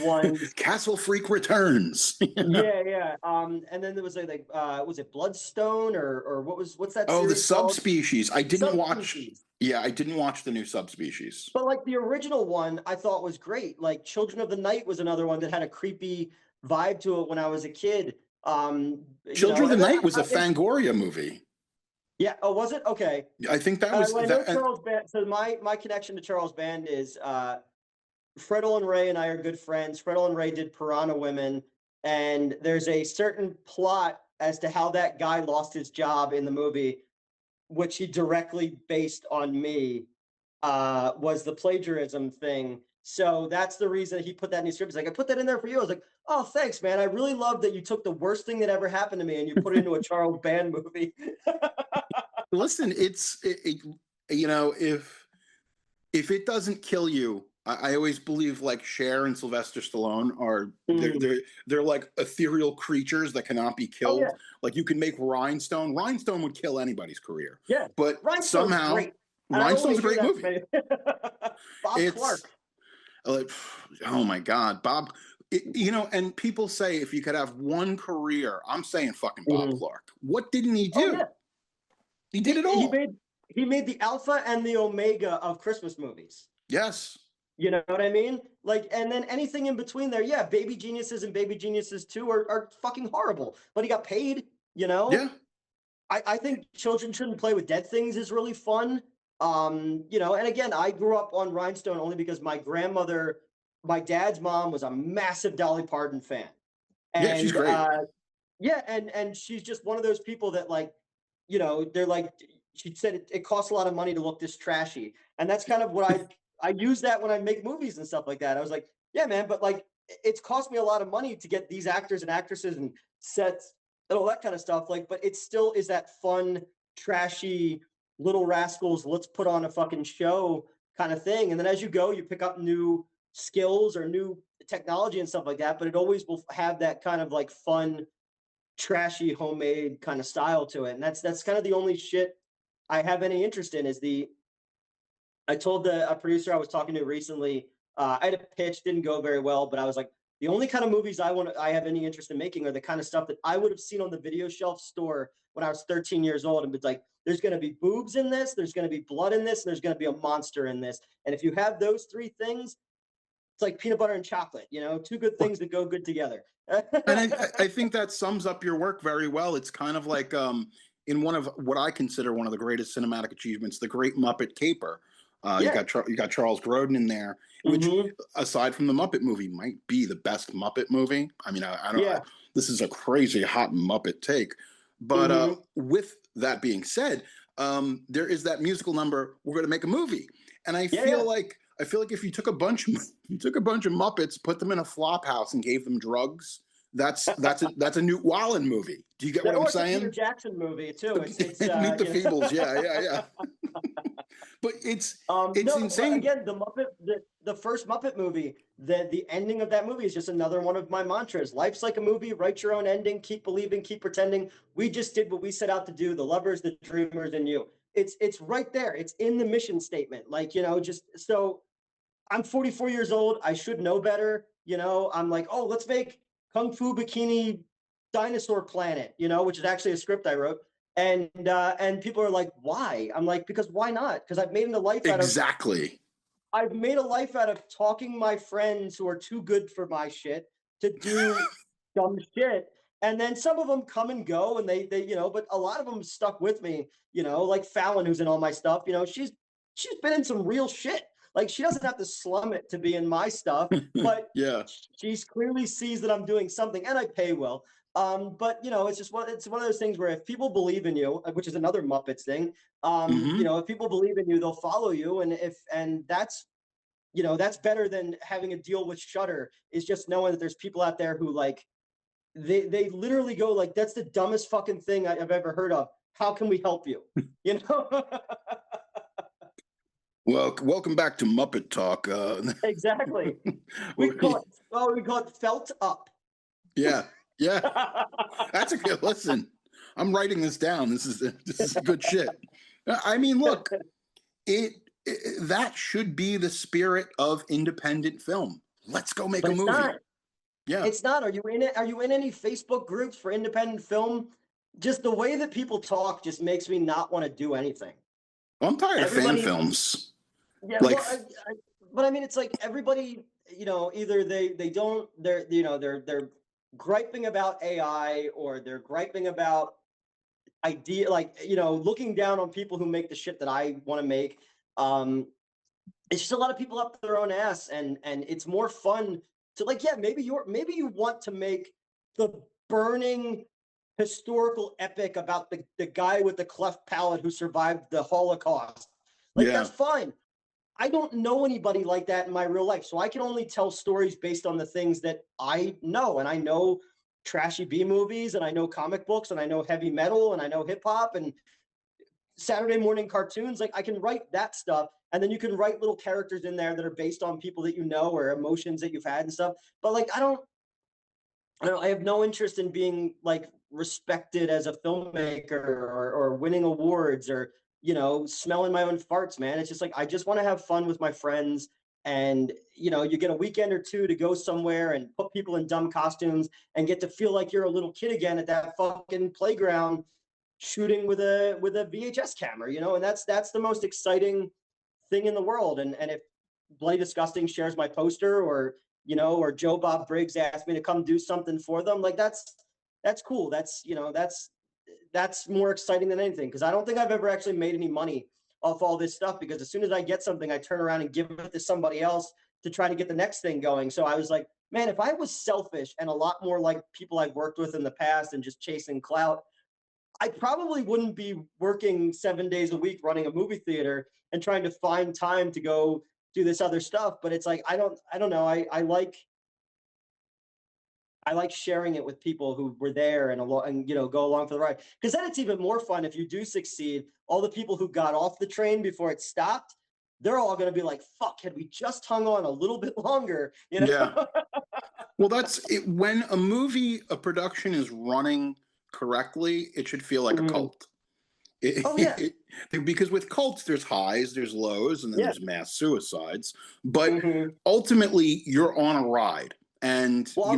ones. Castle Freak returns. Yeah, yeah. And then there was was it Bloodstone or what's that Oh, the series called? subspecies. I didn't watch. Subspecies. Yeah, I didn't watch the new subspecies. But like the original one, I thought was great. Like Children of the Night was another one that had a creepy vibe to it when I was a kid. Children of the and then Night was a Fangoria movie. yeah. Oh, was it? Okay. I think that was I know that. Charles Band. So my connection to Charles Band is Freddle and Ray and I are good friends. Freddle and Ray did Piranha Women, and there's a certain plot as to how that guy lost his job in the movie, which he directly based on me. Was the plagiarism thing. So that's the reason he put that in his script. He's like, I put that in there for you. I was like, oh, thanks, man. I really love that you took the worst thing that ever happened to me and you put it into a Charles Band movie. Listen, if it doesn't kill you, I always believe like Cher and Sylvester Stallone are they're like ethereal creatures that cannot be killed. Oh, yeah. Like you can make Rhinestone. Rhinestone would kill anybody's career. Yeah, but Rhinestone's somehow great. Rhinestone's a great movie. Bob Clark. Oh my God, Bob. And people say if you could have one career, I'm saying fucking Bob Clark. What didn't he do? Oh, yeah. He did it all. He made the alpha and the omega of Christmas movies. Yes. You know what I mean? Like, and then anything in between there, yeah, Baby Geniuses and Baby Geniuses 2 are fucking horrible. But he got paid, Yeah. I think Children Shouldn't Play with Dead Things is really fun. And again, I grew up on Rhinestone only because my grandmother, my dad's mom, was a massive Dolly Parton fan. And, yeah, she's great. And she's just one of those people that they're like, she said it costs a lot of money to look this trashy. And that's kind of what I use that when I make movies and stuff like that. I was like, yeah, man, but like it's cost me a lot of money to get these actors and actresses and sets and all that kind of stuff. Like, but it still is that fun, trashy Little Rascals, let's put on a fucking show kind of thing. And then as you go, you pick up new skills or new technology and stuff like that. But it always will have that kind of like fun, trashy, homemade kind of style to it. And that's kind of the only shit I have any interest in is I told a producer I was talking to recently, I had a pitch, didn't go very well, but I was like, the only kind of movies I have any interest in making are the kind of stuff that I would have seen on the video shelf store when I was 13 years old and be like, there's going to be boobs in this, there's going to be blood in this, and there's going to be a monster in this. And if you have those three things, it's like peanut butter and chocolate, two good things that go good together. And I think that sums up your work very well. It's kind of like in one of what I consider one of the greatest cinematic achievements, The Great Muppet Caper. You got Charles Grodin in there, which aside from the Muppet movie might be the best Muppet movie. I mean, I don't know. This is a crazy hot Muppet take. But with that being said, there is that musical number, we're going to make a movie. And I feel like if you took a bunch of Muppets, put them in a flop house and gave them drugs, that's a Newt Wallen movie. Do you get what I'm saying? Peter Jackson movie too. It's Meet the Feebles, yeah. But it's insane. Again, the first Muppet movie, the ending of that movie is just another one of my mantras. Life's like a movie, write your own ending, keep believing, keep pretending. We just did what we set out to do, the lovers, the dreamers, and you. It's right there. It's in the mission statement. Just so I'm 44 years old. I should know better. I'm like, oh, let's make Kung Fu Bikini Dinosaur Planet, which is actually a script I wrote. And people are like, why? I'm like, because why not? Because I've made a life out of I've made a life out of talking my friends who are too good for my shit to do dumb shit. And then some of them come and go and they but a lot of them stuck with me, like Fallon, who's in all my stuff, she's been in some real shit. Like she doesn't have to slum it to be in my stuff, but she clearly sees that I'm doing something and I pay well. But it's just one of those things where if people believe in you, which is another Muppets thing, if people believe in you, they'll follow you. And that's better than having a deal with Shudder, is just knowing that there's people out there who like they literally go like, "That's the dumbest fucking thing I've ever heard of. How can we help you?" You know? Well, welcome back to Muppet Talk. Exactly. We call it felt up. Yeah, yeah. That's a good listen. I'm writing this down. This is good shit. I mean, look, it that should be the spirit of independent film. Let's go make But a it's movie. not. Yeah, It's not. Are you in it? Are you in any Facebook groups for independent film? Just the way that people talk just makes me not want to do anything. well, I'm tired of fan Everybody, films. yeah. Like, Well, but I mean, it's like everybody. Either they don't. They're griping about AI, or they're griping about idea, like looking down on people who make the shit that I want to make. Um, it's just a lot of people up their own ass, and it's more fun to, like, yeah, maybe you want to make the burning historical epic about the guy with the cleft palate who survived the Holocaust. Like, yeah, that's fine. I don't know anybody like that in my real life, so I can only tell stories based on the things that I know. And I know trashy B movies, and I know comic books, and I know heavy metal, and I know hip hop, and Saturday morning cartoons. Like, I can write that stuff, and then you can write little characters in there that are based on people that you know or emotions that you've had and stuff. But like, I have no interest in being like respected as a filmmaker, or winning awards, or smelling my own farts, man. It's just like, I just want to have fun with my friends, and you get a weekend or two to go somewhere and put people in dumb costumes and get to feel like you're a little kid again at that fucking playground shooting with a VHS camera, and that's the most exciting thing in the world. And if Bloody Disgusting shares my poster, or Joe Bob Briggs asked me to come do something for them, like, that's cool. That's more exciting than anything, because I don't think I've ever actually made any money off all this stuff, because as soon as I get something, I turn around and give it to somebody else to try to get the next thing going. So I was like, man, if I was selfish and a lot more like people I've worked with in the past and just chasing clout, I probably wouldn't be working 7 days a week running a movie theater and trying to find time to go do this other stuff. But it's like, I don't know. I like sharing it with people who were there and go along for the ride. Because then it's even more fun if you do succeed. All the people who got off the train before it stopped, they're all going to be like, fuck, had we just hung on a little bit longer, yeah. Well, that's it. When a production is running correctly, it should feel like a cult. Oh, yeah. Because with cults, there's highs, there's lows, and then Yeah. there's mass suicides. But Mhm. ultimately, you're on a ride, and Well,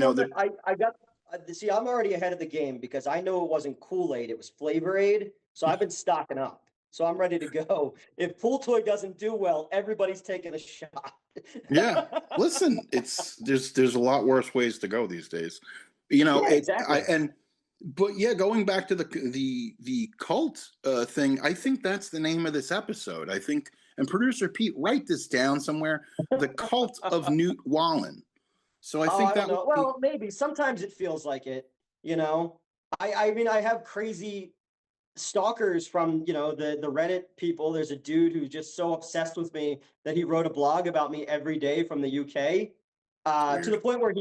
see, I'm already ahead of the game, because I know it wasn't Kool-Aid, it was Flavor Aid. So I've been stocking up. So I'm ready to go. If Pool Toy doesn't do well, everybody's taking a shot. yeah. Listen, there's a lot worse ways to go these days. Yeah, exactly. But yeah, going back to the cult thing, I think that's the name of this episode. I think, and producer Pete, write this down somewhere: the cult of Newt Wallen. So I think I don't that know. would be, Well, maybe sometimes it feels like it. You know, I mean, I have crazy stalkers from the Reddit people. There's a dude who's just so obsessed with me that he wrote a blog about me every day from the UK, to the weird. point where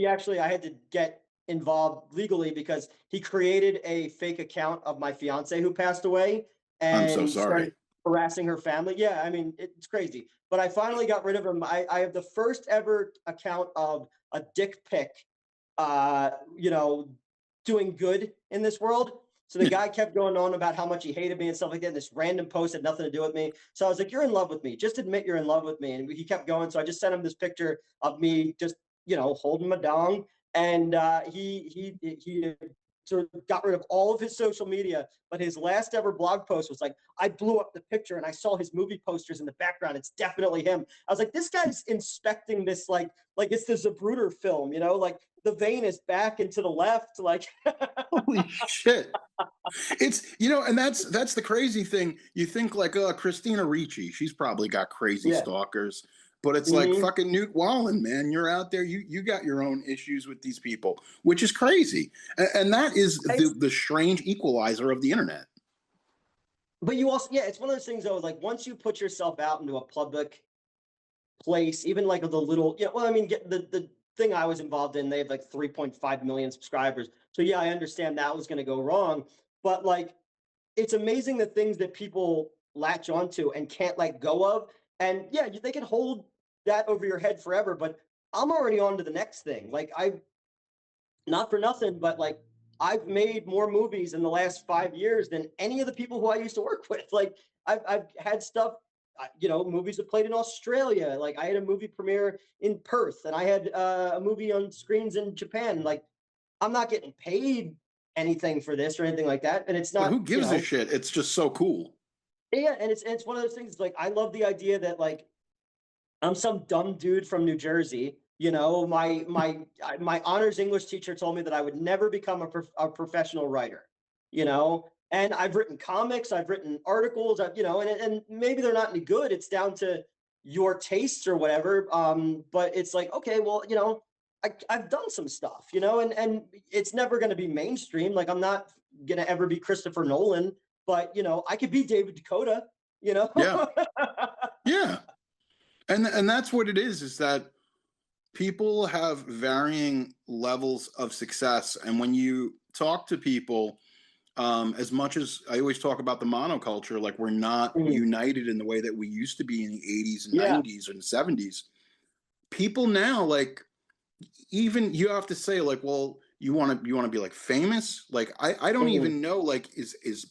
I had to get involved legally, because he created a fake account of my fiance who passed away I'm so and sorry. started harassing her family. Yeah, I mean, it's crazy. But I finally got rid of him. I have the first ever account of a dick pic, uh, you know, doing good in this world. So the guy kept going on about how much he hated me and stuff like that. And this random post had nothing to do with me. So I was like, "You're in love with me. Just admit you're in love with me." And he kept going. So I just sent him this picture of me just, holding my dong. And he sort of got rid of all of his social media. But his last ever blog post was like, "I blew up the picture and I saw his movie posters in the background. It's definitely him." I was like, this guy's inspecting this like it's the Zapruder film, like the vein is back and to the left, like. Holy shit. It's and that's the crazy thing. You think like Christina Ricci, she's probably got crazy Yeah. stalkers, but it's like fucking Newt Wallen, man. You're out there, you got your own issues with these people, which is crazy. And that is the strange equalizer of the internet. But you also, yeah, it's one of those things though, like once you put yourself out into a public place, even like the little, well, I mean, the thing I was involved in, they have like 3.5 million subscribers. So yeah, I understand that was going to go wrong, but like, it's amazing the things that people latch onto and can't let go of. And yeah, they can hold that over your head forever, but I'm already on to the next thing. Like, not for nothing, but like, I've made more movies in the last 5 years than any of the people who I used to work with. Like, I've had stuff, movies that played in Australia. Like, I had a movie premiere in Perth, and I had a movie on screens in Japan. Like, I'm not getting paid anything for this or anything like that, and it's But not. who gives a shit? It's just so cool. Yeah, and it's one of those things. Like, I love the idea that like I'm some dumb dude from New Jersey. My honors English teacher told me that I would never become a professional writer. And I've written comics, I've written articles, and maybe they're not any good. It's down to your tastes or whatever. But it's like, okay, well, I've done some stuff, and it's never going to be mainstream. Like, I'm not going to ever be Christopher Nolan, but I could be David Dakota. Yeah. Yeah. And that's what it is that people have varying levels of success. And when you talk to people, as much as I always talk about the monoculture, like, we're not united in the way that we used to be in the 80s and 90s and 70s. People now, like, even you have to say, like, well, you want to be like famous. Like, I don't even know, like, is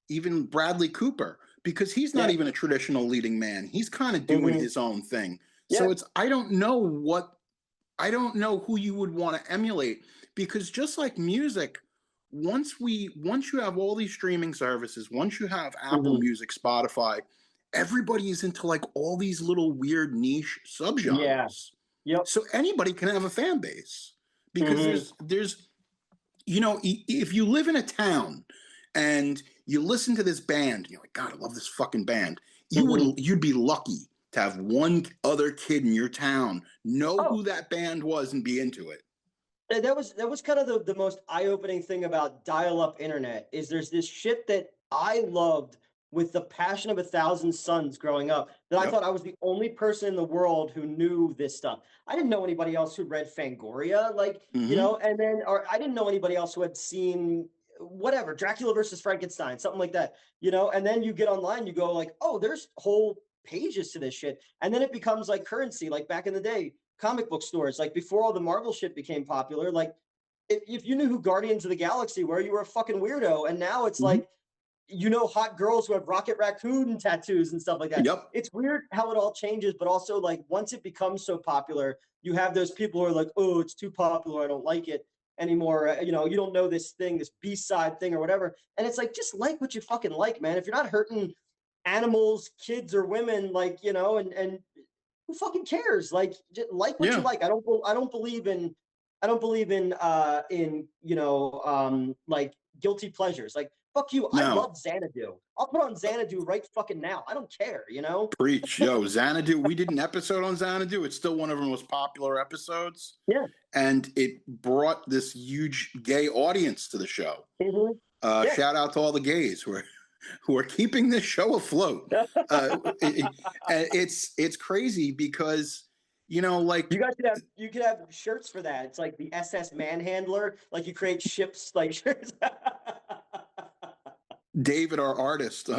even Bradley Cooper, because he's not even a traditional leading man. He's kind of doing his own thing. So I don't know who you would want to emulate, because just like music, once you have all these streaming services, once you have Apple Music, Spotify, everybody is into like all these little weird niche subgenres. Yeah. Yep. So anybody can have a fan base, because there's if you live in a town and you listen to this band, and you're like, God, I love this fucking band. You'd be lucky to have one other kid in your town know who that band was and be into it. That was kind of the most eye-opening thing about dial-up internet, is there's this shit that I loved with the passion of 1,000 suns growing up, that I thought I was the only person in the world who knew this stuff. I didn't know anybody else who read Fangoria, like, and then, or I didn't know anybody else who had seen whatever, Dracula versus Frankenstein, something like that, and then you get online, you go like, oh, there's whole pages to this shit. And then it becomes like currency, like back in the day, comic book stores, like before all the Marvel shit became popular, like if you knew who Guardians of the Galaxy were, you were a fucking weirdo. And now it's like, hot girls who have Rocket Raccoon tattoos and stuff like that. Yep. It's weird how it all changes, but also like once it becomes so popular, you have those people who are like, oh, it's too popular, I don't like it anymore. You don't know this thing, this B-side thing or whatever. And it's like, just like what you fucking like, man. If you're not hurting animals, kids, or women, like, and who fucking cares? Like, just like what you like. I don't believe in like guilty pleasures. Like, fuck you. No. I love Xanadu. I'll put on Xanadu right fucking now. I don't care, Preach. Yo, Xanadu. We did an episode on Xanadu. It's still one of our most popular episodes. Yeah. And it brought this huge gay audience to the show. Shout out to all the gays who are keeping this show afloat. It's crazy because, like, you could have shirts for that. It's like the SS Manhandler. Like, you create ships like shirts. David, our artist,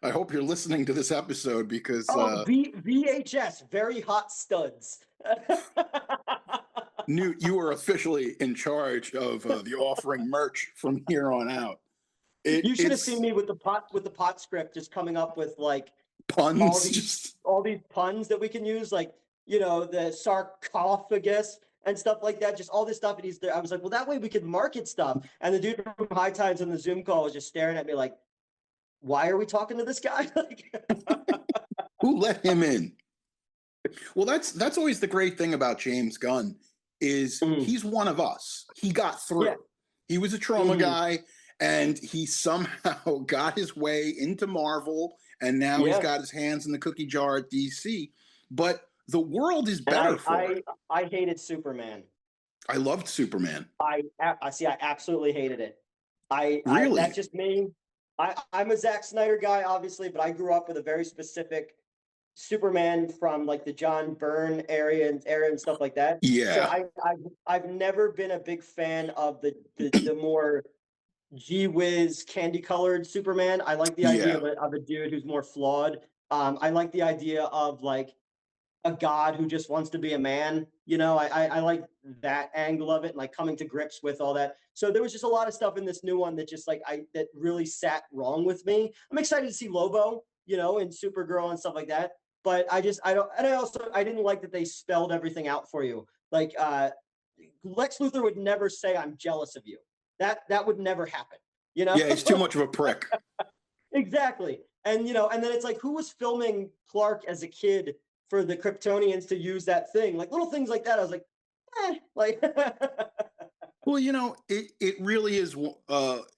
I hope you're listening to this episode, because VHS, very hot studs. Newt, you are officially in charge of the offering merch from here on out. You should have seen me with the pot script, just coming up with like puns, all these puns that we can use, like, the sarcophagus and stuff like that, just all this stuff. And I was like, well, that way we could market stuff. And the dude from High Times on the Zoom call was just staring at me like, why are we talking to this guy? Who let him in? Well, that's always the great thing about James Gunn, is he's one of us. He got through. Yeah. He was a trauma guy, and he somehow got his way into Marvel, and now he's got his hands in the cookie jar at DC. But the world is better for it. I hated Superman. I loved Superman. I absolutely hated it. Really? That's just me. I'm a Zack Snyder guy, obviously, but I grew up with a very specific Superman from like the John Byrne area and stuff like that. So Yeah. I've never been a big fan of the more gee whiz candy colored Superman. I like the idea Yeah. of a dude who's more flawed. I like the idea of like a god who just wants to be a man. You know, I like that angle of it, like coming to grips with all that. So there was just a lot of stuff in this new one that just like that really sat wrong with me. I'm excited to see Lobo, you know, and Supergirl and stuff like that. But I don't, and I didn't like that they spelled everything out for you. Like Lex Luthor would never say, "I'm jealous of you." That would never happen. You know? Yeah, he's too much of a prick. Exactly. And you know, and then it's like, who was filming Clark as a kid for the Kryptonians to use that thing? Like little things like that. I was like, like. Well, you know, it really is.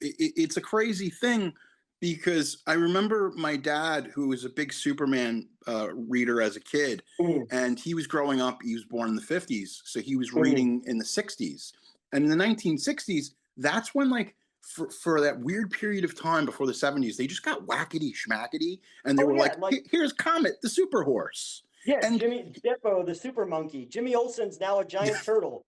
It's a crazy thing because I remember my dad, who was a big Superman reader as a kid, and he was growing up. He was born in the 50s, so he was reading in the 60s, and in the 1960s, that's when like. For that weird period of time before the 70s, they just got wackety schmackety, and they were like, here's Comet, the super horse. Yeah, and Jimmy Dippo, the super monkey. Jimmy Olsen's now a giant turtle.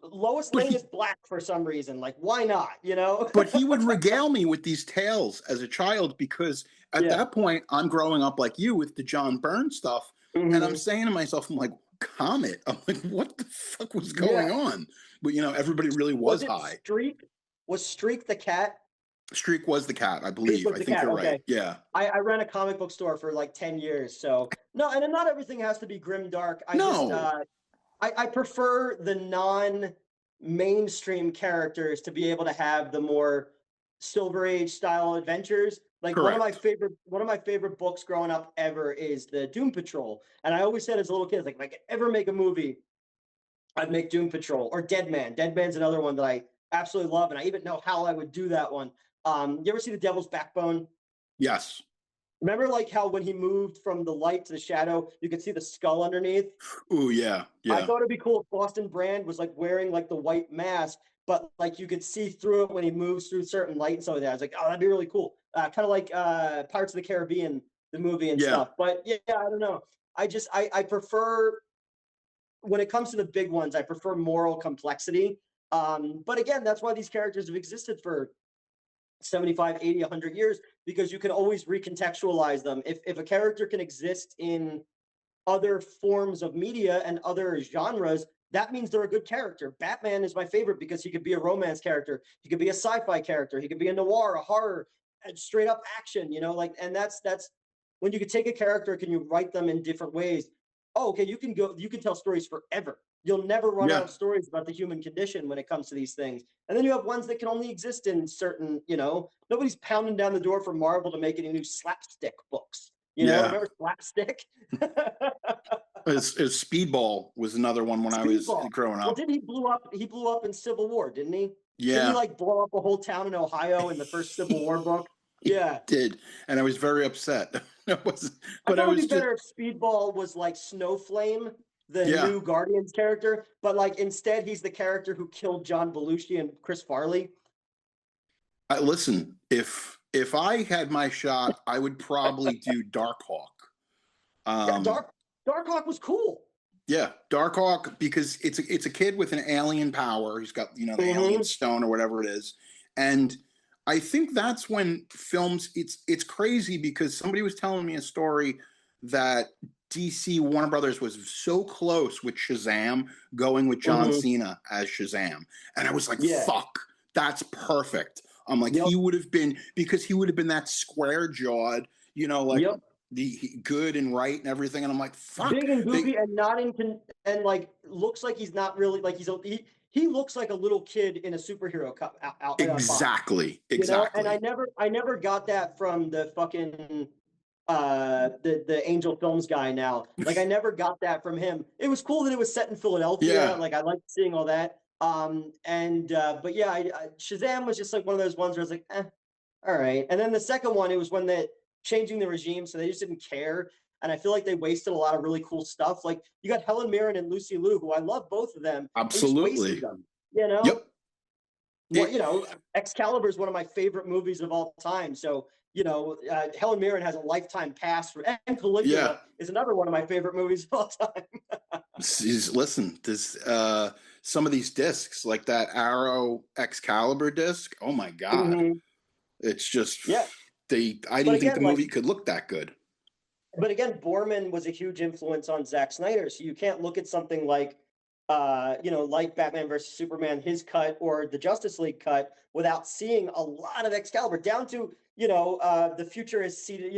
Lois Lane is black for some reason. Like, why not? You know? But he would regale me with these tales as a child because at that point, I'm growing up like you with the John Byrne stuff. And I'm saying to myself, I'm like, Comet? I'm like, what the fuck was going on? But, you know, everybody really was high. Was Streak the cat? Streak was the cat, I believe. I think you're right. Yeah. I ran a comic book store for like 10 years. So, no, and not everything has to be grim dark. I prefer the non-mainstream characters to be able to have the more Silver Age style adventures. Like one of my favorite books growing up ever is the Doom Patrol. And I always said as a little kid, like if I could ever make a movie, I'd make Doom Patrol or Dead Man. Dead Man's another one that I absolutely love, and I even know how I would do that one. You ever see The Devil's Backbone? Yes. Remember like how when he moved from the light to the shadow, you could see the skull underneath? Ooh, yeah. I thought it'd be cool if Boston Brand was like wearing like the white mask, but like you could see through it when he moves through certain light and so that. I was like, oh, that'd be really cool. Kind of like Pirates of the Caribbean, the movie and stuff. But yeah, I don't know. I prefer, when it comes to the big ones, I prefer moral complexity. But again, that's why these characters have existed for 75, 80, 100 years, because you can always recontextualize them. If a character can exist in other forms of media and other genres, that means they're a good character. Batman is my favorite because he could be a romance character. He could be a sci-fi character. He could be a noir, a horror, and straight up action, you know, like, and that's when you could take a character, can you write them in different ways? Oh, okay, you can tell stories forever. You'll never run out of stories about the human condition when it comes to these things. And then you have ones that can only exist in certain, you know, nobody's pounding down the door for Marvel to make any new slapstick books. You know, remember Slapstick? Speedball was another one when I was growing up. Well, didn't he blew up in Civil War, didn't he? Yeah. Didn't he like blow up a whole town in Ohio in the first Civil War book? Yeah. He did. And I was very upset. I thought it would be better if Speedball was like Snowflame, the new Guardians character, but like instead he's the character who killed John Belushi and Chris Farley. Listen, if I had my shot, I would probably do Darkhawk. Darkhawk was cool. Yeah, Darkhawk, because it's a kid with an alien power. He's got, you know, the alien stone or whatever it is. And I think that's when films, it's crazy because somebody was telling me a story that DC Warner Brothers was so close with Shazam going with John Cena as Shazam. And I was like, fuck, that's perfect. I'm like, he would have been, because he would have been that square jawed, you know, like the good and right and everything. And I'm like, fuck. Big and goofy and not and like looks like he's not really like he looks like a little kid in a superhero outfit. Exactly. You know? And I never got that from the fucking the Angel Films guy now. Like I never got that from him. It was cool that it was set in Philadelphia. Like I liked seeing all that. But yeah, Shazam was just like one of those ones where I was like, all right. And then the second one, it was when they changing the regime, so they just didn't care. And I feel like they wasted a lot of really cool stuff. Like you got Helen Mirren and Lucy Liu, who I love both of them. Absolutely. Them, you know? Yep. Well, you know, Excalibur is one of my favorite movies of all time. So, Helen Mirren has a lifetime pass for, and Caligula is another one of my favorite movies of all time. Listen, this some of these discs, like that Arrow Excalibur disc. Oh my God, it's just I didn't think the movie could look that good. But again, Borman was a huge influence on Zack Snyder, so you can't look at something like like Batman versus Superman, his cut, or the Justice League cut, without seeing a lot of Excalibur, down to, the future is seated,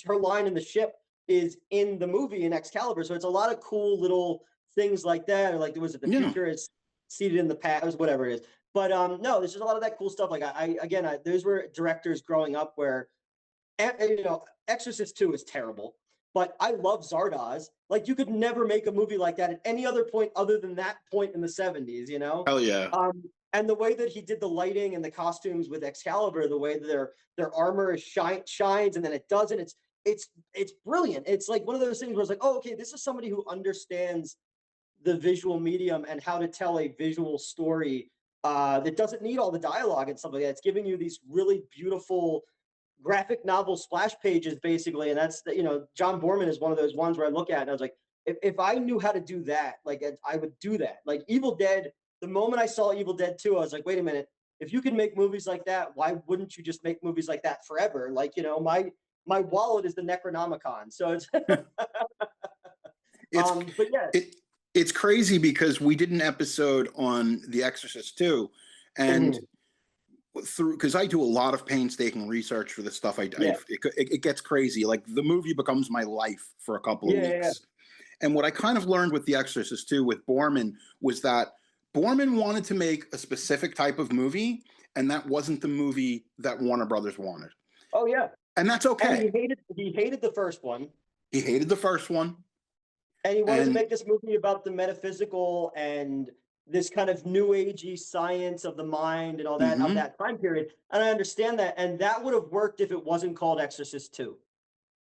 her line in the ship is in the movie in Excalibur. So it's a lot of cool little things like that. Or like, there was the future is seated in the past, whatever it is. But no, there's just a lot of that cool stuff. Like those were directors growing up where, Exorcist 2 is terrible. But I love Zardoz. Like, you could never make a movie like that at any other point other than that point in the 70s, Hell yeah. And the way that he did the lighting and the costumes with Excalibur, the way that their armor shines and then it doesn't, it's brilliant. It's like one of those things where it's like, oh, okay, this is somebody who understands the visual medium and how to tell a visual story that doesn't need all the dialogue and stuff like that. It's giving you these really beautiful graphic novel splash pages, basically. And that's John Borman is one of those ones where I look at it and I was like, if I knew how to do that, like, I would do that. Like Evil Dead, the moment I saw Evil Dead 2, I was like, wait a minute, if you can make movies like that, why wouldn't you just make movies like that forever? Like, my wallet is the Necronomicon. So it's but yeah. It's crazy because we did an episode on The Exorcist 2, and because I do a lot of painstaking research for this stuff, it gets crazy. Like, the movie becomes my life for a couple of weeks. Yeah. And what I kind of learned with The Exorcist 2 with Borman was that Borman wanted to make a specific type of movie, and that wasn't the movie that Warner Brothers wanted. Oh yeah. And that's okay. And he hated the first one. He hated the first one. And he wanted to make this movie about the metaphysical and this kind of new agey science of the mind and all that of that time period. And I understand that. And that would have worked if it wasn't called Exorcist 2.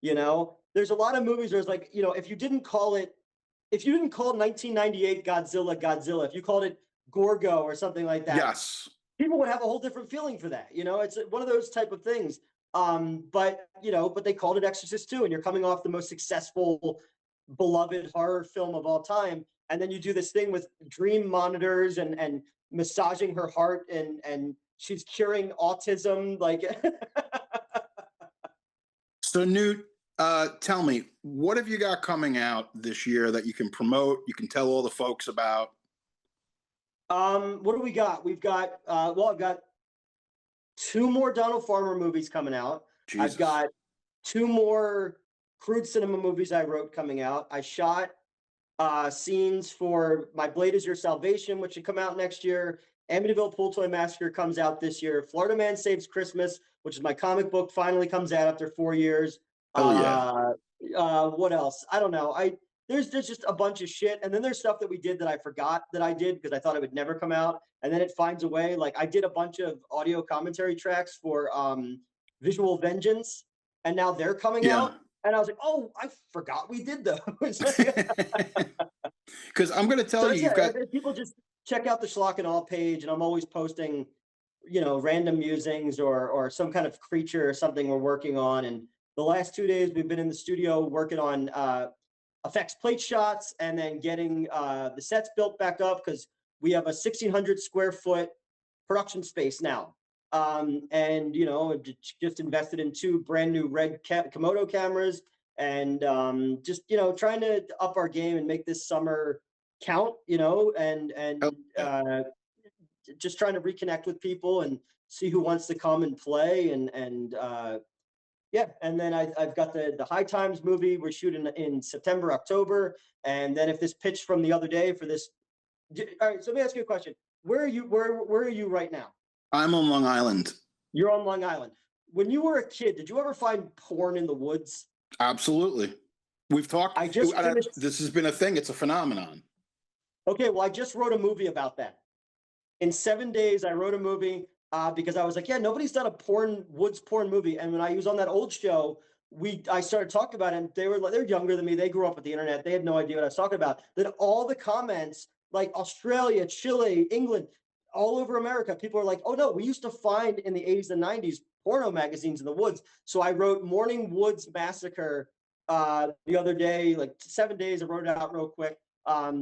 There's a lot of movies where it's like, if you didn't call 1998 Godzilla, if you called it Gorgo or something like that, yes, people would have a whole different feeling for that. It's one of those type of things. But they called it Exorcist 2, and you're coming off the most successful, beloved horror film of all time. And then you do this thing with dream monitors and massaging her heart and she's curing autism. Like, So Newt, tell me, what have you got coming out this year that you can promote, you can tell all the folks about? What do we got? We've got, I've got 2 more Donald Farmer movies coming out. Jesus. I've got 2 more crude cinema movies I wrote coming out. I shot scenes for My Blade Is Your Salvation, which should come out next year. Amityville Pool Toy Massacre comes out this year. Florida Man Saves Christmas, which is my comic book, finally comes out after 4 years. Oh yeah. What else? I don't know. There's just a bunch of shit. And then there's stuff that we did that I forgot that I did because I thought it would never come out. And then it finds a way. Like, I did a bunch of audio commentary tracks for Visual Vengeance, and now they're coming out. And I was like, oh, I forgot we did those. Because I'm going to tell you, you've got people just check out the Schlock and Awe page, and I'm always posting, random musings or some kind of creature or something we're working on. And the last 2 days we've been in the studio working on effects plate shots and then getting the sets built back up because we have a 1,600 square foot production space now. And just invested in 2 brand new red Komodo cameras and just trying to up our game and make this summer count, and just trying to reconnect with people and see who wants to come and play and then I've got the High Times movie we're shooting in September, October, and then if this pitch from the other day for this. All right, so let me ask you a question. Where are you right now? I'm on Long Island. You're on Long Island. When you were a kid, did you ever find porn in the woods? Absolutely. We've talked. This has been a thing. It's a phenomenon. Okay, well, I just wrote a movie about that. In 7 days, I wrote a movie because I was like, nobody's done a woods porn movie. And when I was on that old show, I started talking about it, and they're younger than me. They grew up with the internet. They had no idea what I was talking about. Then all the comments, like Australia, Chile, England, all over America, people are like, oh no, we used to find in the 80s and 90s porno magazines in the woods. So I wrote Morning Woods Massacre the other day, like 7 days. I wrote it out real quick,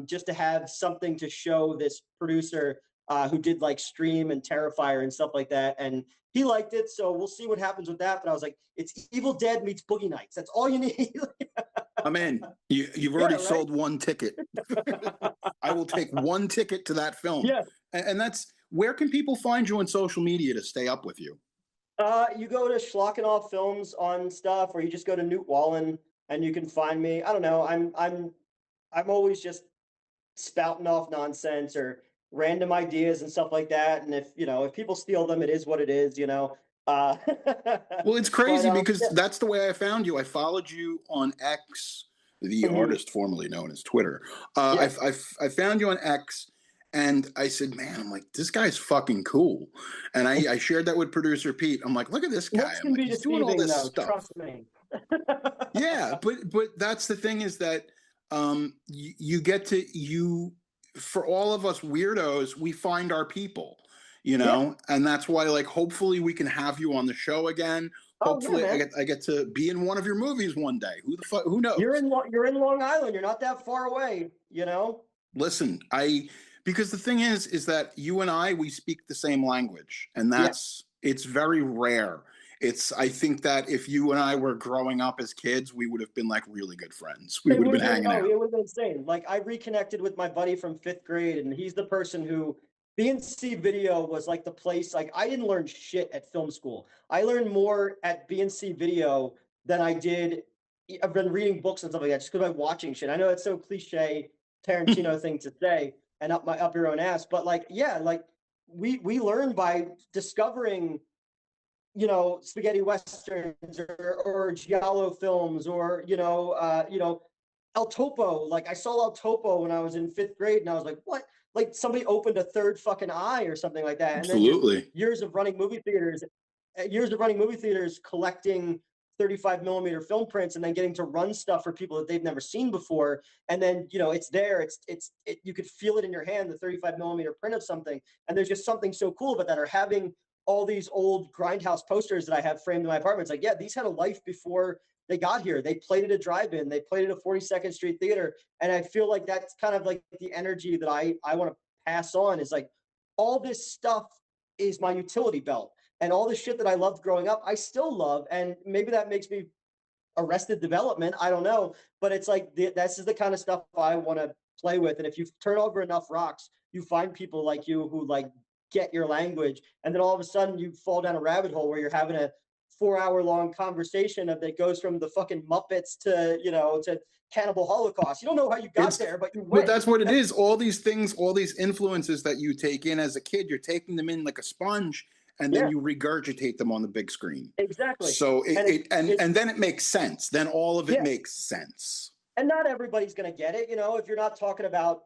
just to have something to show this producer who did like Stream and Terrifier and stuff like that. And he liked it. So we'll see what happens with that. But I was like, it's Evil Dead meets Boogie Nights. That's all you need. I'm in. You've already right? sold one ticket. I will take one ticket to that film. Yeah. And that's, where can people find you on social media to stay up with you? You go to Schlock and Awe Films on stuff, or you just go to Newt Wallen and you can find me. I don't know. I'm always just spouting off nonsense or random ideas and stuff like that. And if people steal them, it is what it is, Well, it's crazy because yeah. that's the way I found you. I followed you on X, the artist formerly known as Twitter. Yeah. I found you on X, and I said, man, I'm like, this guy's fucking cool. And I shared that with producer Pete. I'm like, look at this guy. I'm like, he's doing all this stuff. Trust me. Yeah, but that's the thing, is that you get to, for all of us weirdos, we find our people, and that's why, like, hopefully we can have you on the show again. Hopefully I get to be in one of your movies one day. Who knows? You're in Long Island. You're not that far away, Listen, because the thing is that you and we speak the same language, and it's very rare. I think that if you and I were growing up as kids, we would have been like really good friends. We would have been hanging out. It would have been insane. Like, I reconnected with my buddy from 5th grade, and he's the person who B&C Video was like the place. Like, I didn't learn shit at film school. I learned more at B&C Video than I did. I've been reading books and stuff like that just because I'm watching shit. I know it's so cliche Tarantino thing to say, and up your own ass, but like, yeah, like we learn by discovering, spaghetti westerns or giallo films, or El Topo. Like, I saw El Topo when I was in 5th grade, and I was like, what? Like, somebody opened a third fucking eye or something like that. Absolutely. And then years of running movie theaters, collecting 35 millimeter film prints, and then getting to run stuff for people that they've never seen before. And then, it's there, you could feel it in your hand, the 35 millimeter print of something. And there's just something so cool about that, or having all these old Grindhouse posters that I have framed in my apartment. It's like, yeah, these had a life before they got here. They played at a drive-in, they played at a 42nd Street theater. And I feel like that's kind of like the energy that I want to pass on, is like, all this stuff is my utility belt. And all the shit that I loved growing up, I still love. And maybe that makes me Arrested Development. I don't know. But it's like, this is the kind of stuff I want to play with. And if you turn over enough rocks, you find people like you who like get your language. And then all of a sudden you fall down a rabbit hole where you're having a 4-hour-long conversation that goes from the fucking Muppets to, to Cannibal Holocaust. You don't know how you got there, but you went. But that's what it is. All these things, all these influences that you take in as a kid, you're taking them in like a sponge, and then you regurgitate them on the big screen. Exactly. So and then it makes sense. Then all of it makes sense. And not everybody's going to get it. If you're not talking about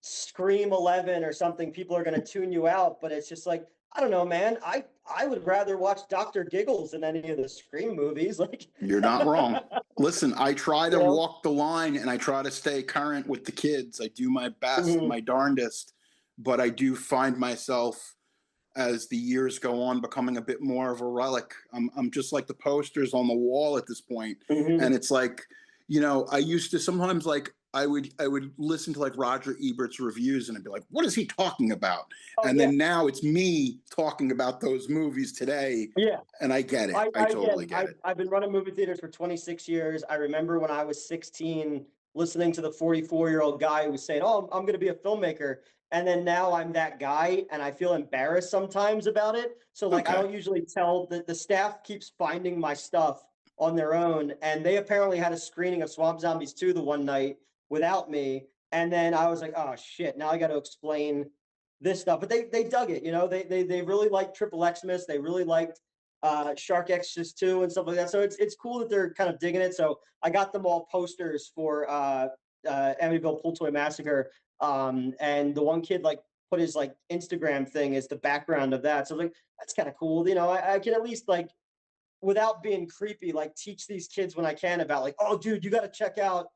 Scream 11 or something, people are going to tune you out. But it's just like, I don't know, man. I would rather watch Dr. Giggles than any of the Scream movies. Like, you're not wrong. Listen, I try to walk the line, and I try to stay current with the kids. I do my best, my darndest, but I do find myself, as the years go on, becoming a bit more of a relic. I'm just like the posters on the wall at this point. And it's like, I used to sometimes, like, I would listen to like Roger Ebert's reviews, and I'd be like, what is he talking about? Then now it's me talking about those movies today. Yeah. And I get it. I totally get it. I've been running movie theaters for 26 years. I remember when I was 16, listening to the 44-year-old guy who was saying, oh, I'm going to be a filmmaker. And then now I'm that guy, and I feel embarrassed sometimes about it. So like, I don't usually tell the staff keeps finding my stuff on their own. And they apparently had a screening of Swamp Zombies 2 the one night without me. And then I was like, oh shit, now I got to explain this stuff. But they dug it, they really liked Triple Xmas. They really liked Shark Exorcist 2 and stuff like that. So it's cool that they're kind of digging it. So I got them all posters for Amityville Pool Toy Massacre. And the one kid like put his like Instagram thing as the background of that. So like, that's kind of cool. I can at least, like, without being creepy, like, teach these kids when I can about like, oh dude, you got to check out,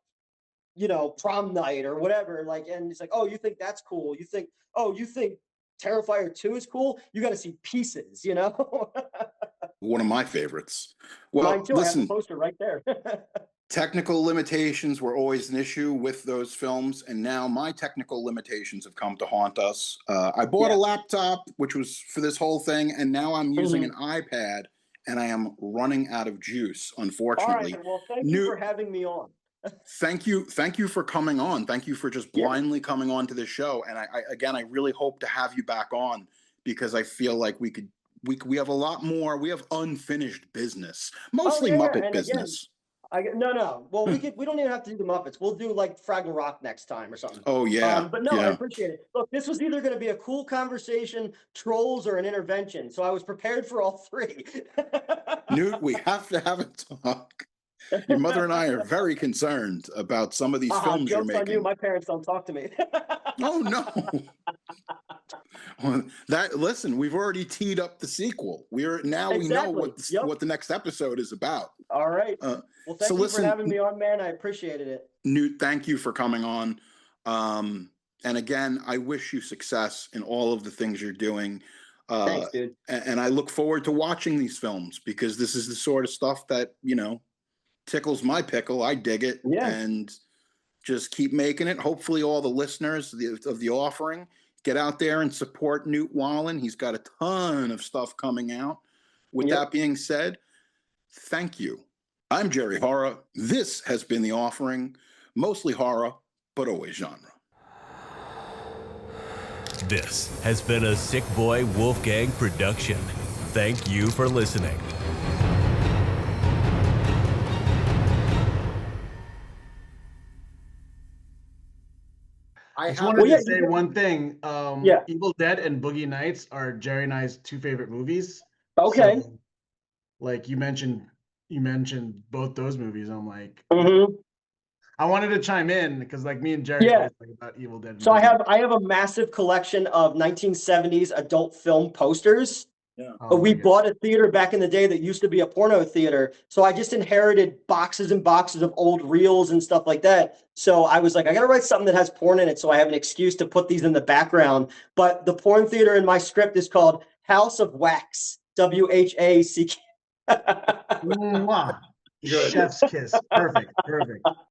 Prom Night or whatever. Like, and it's like, oh, you think that's cool. You think Terrifier 2 is cool, you got to see Pieces, you know? One of my favorites. Well, Mine too. I have the listen, poster right there. technical limitations were always an issue with those films, and now my technical limitations have come to haunt us. I bought a laptop, which was for this whole thing, and now I'm using an iPad, and I am running out of juice, All unfortunately. right. Well, thank you for having me on. Thank you for coming on. Thank you for just blindly coming on to the show. And I really hope to have you back on, because I feel like we have a lot more. We have unfinished business, mostly Muppet business. No. Well, we don't even have to do the Muppets. We'll do like Fraggle Rock next time or something. Oh yeah. But no, I appreciate it. Look, this was either going to be a cool conversation, trolls, or an intervention. So I was prepared for all three. Newt, we have to have a talk. Your mother and I are very concerned about some of these films you're making. On you. My parents don't talk to me. Oh no. Listen, we've already teed up the sequel. We know what the next episode is about. All right. Well, thank you for having me on, man. I appreciated it. Newt, thank you for coming on. And again, I wish you success in all of the things you're doing. Thanks, dude. And I look forward to watching these films, because this is the sort of stuff that, tickles my pickle. I dig it. Yeah. And just keep making it. Hopefully all the listeners of the offering get out there and support Newt Wallen. He's got a ton of stuff coming out. With that being said, thank you. I'm Jerry Horror. This has been The Offering, mostly horror, but always genre. This has been a Sick Boy Wolfgang production. Thank you for listening. I just wanted to say one thing. Evil Dead and Boogie Nights are Jerry and I's two favorite movies. Okay. So, like you mentioned both those movies. I'm like, I wanted to chime in because like me and Jerry always talk about Evil Dead. So I have a massive collection of 1970s adult film posters. Yeah. We bought a theater back in the day that used to be a porno theater. So I just inherited boxes and boxes of old reels and stuff like that. So I was like, I got to write something that has porn in it so I have an excuse to put these in the background. But the porn theater in my script is called House of Wax, WHACK. Chef's kiss. Perfect.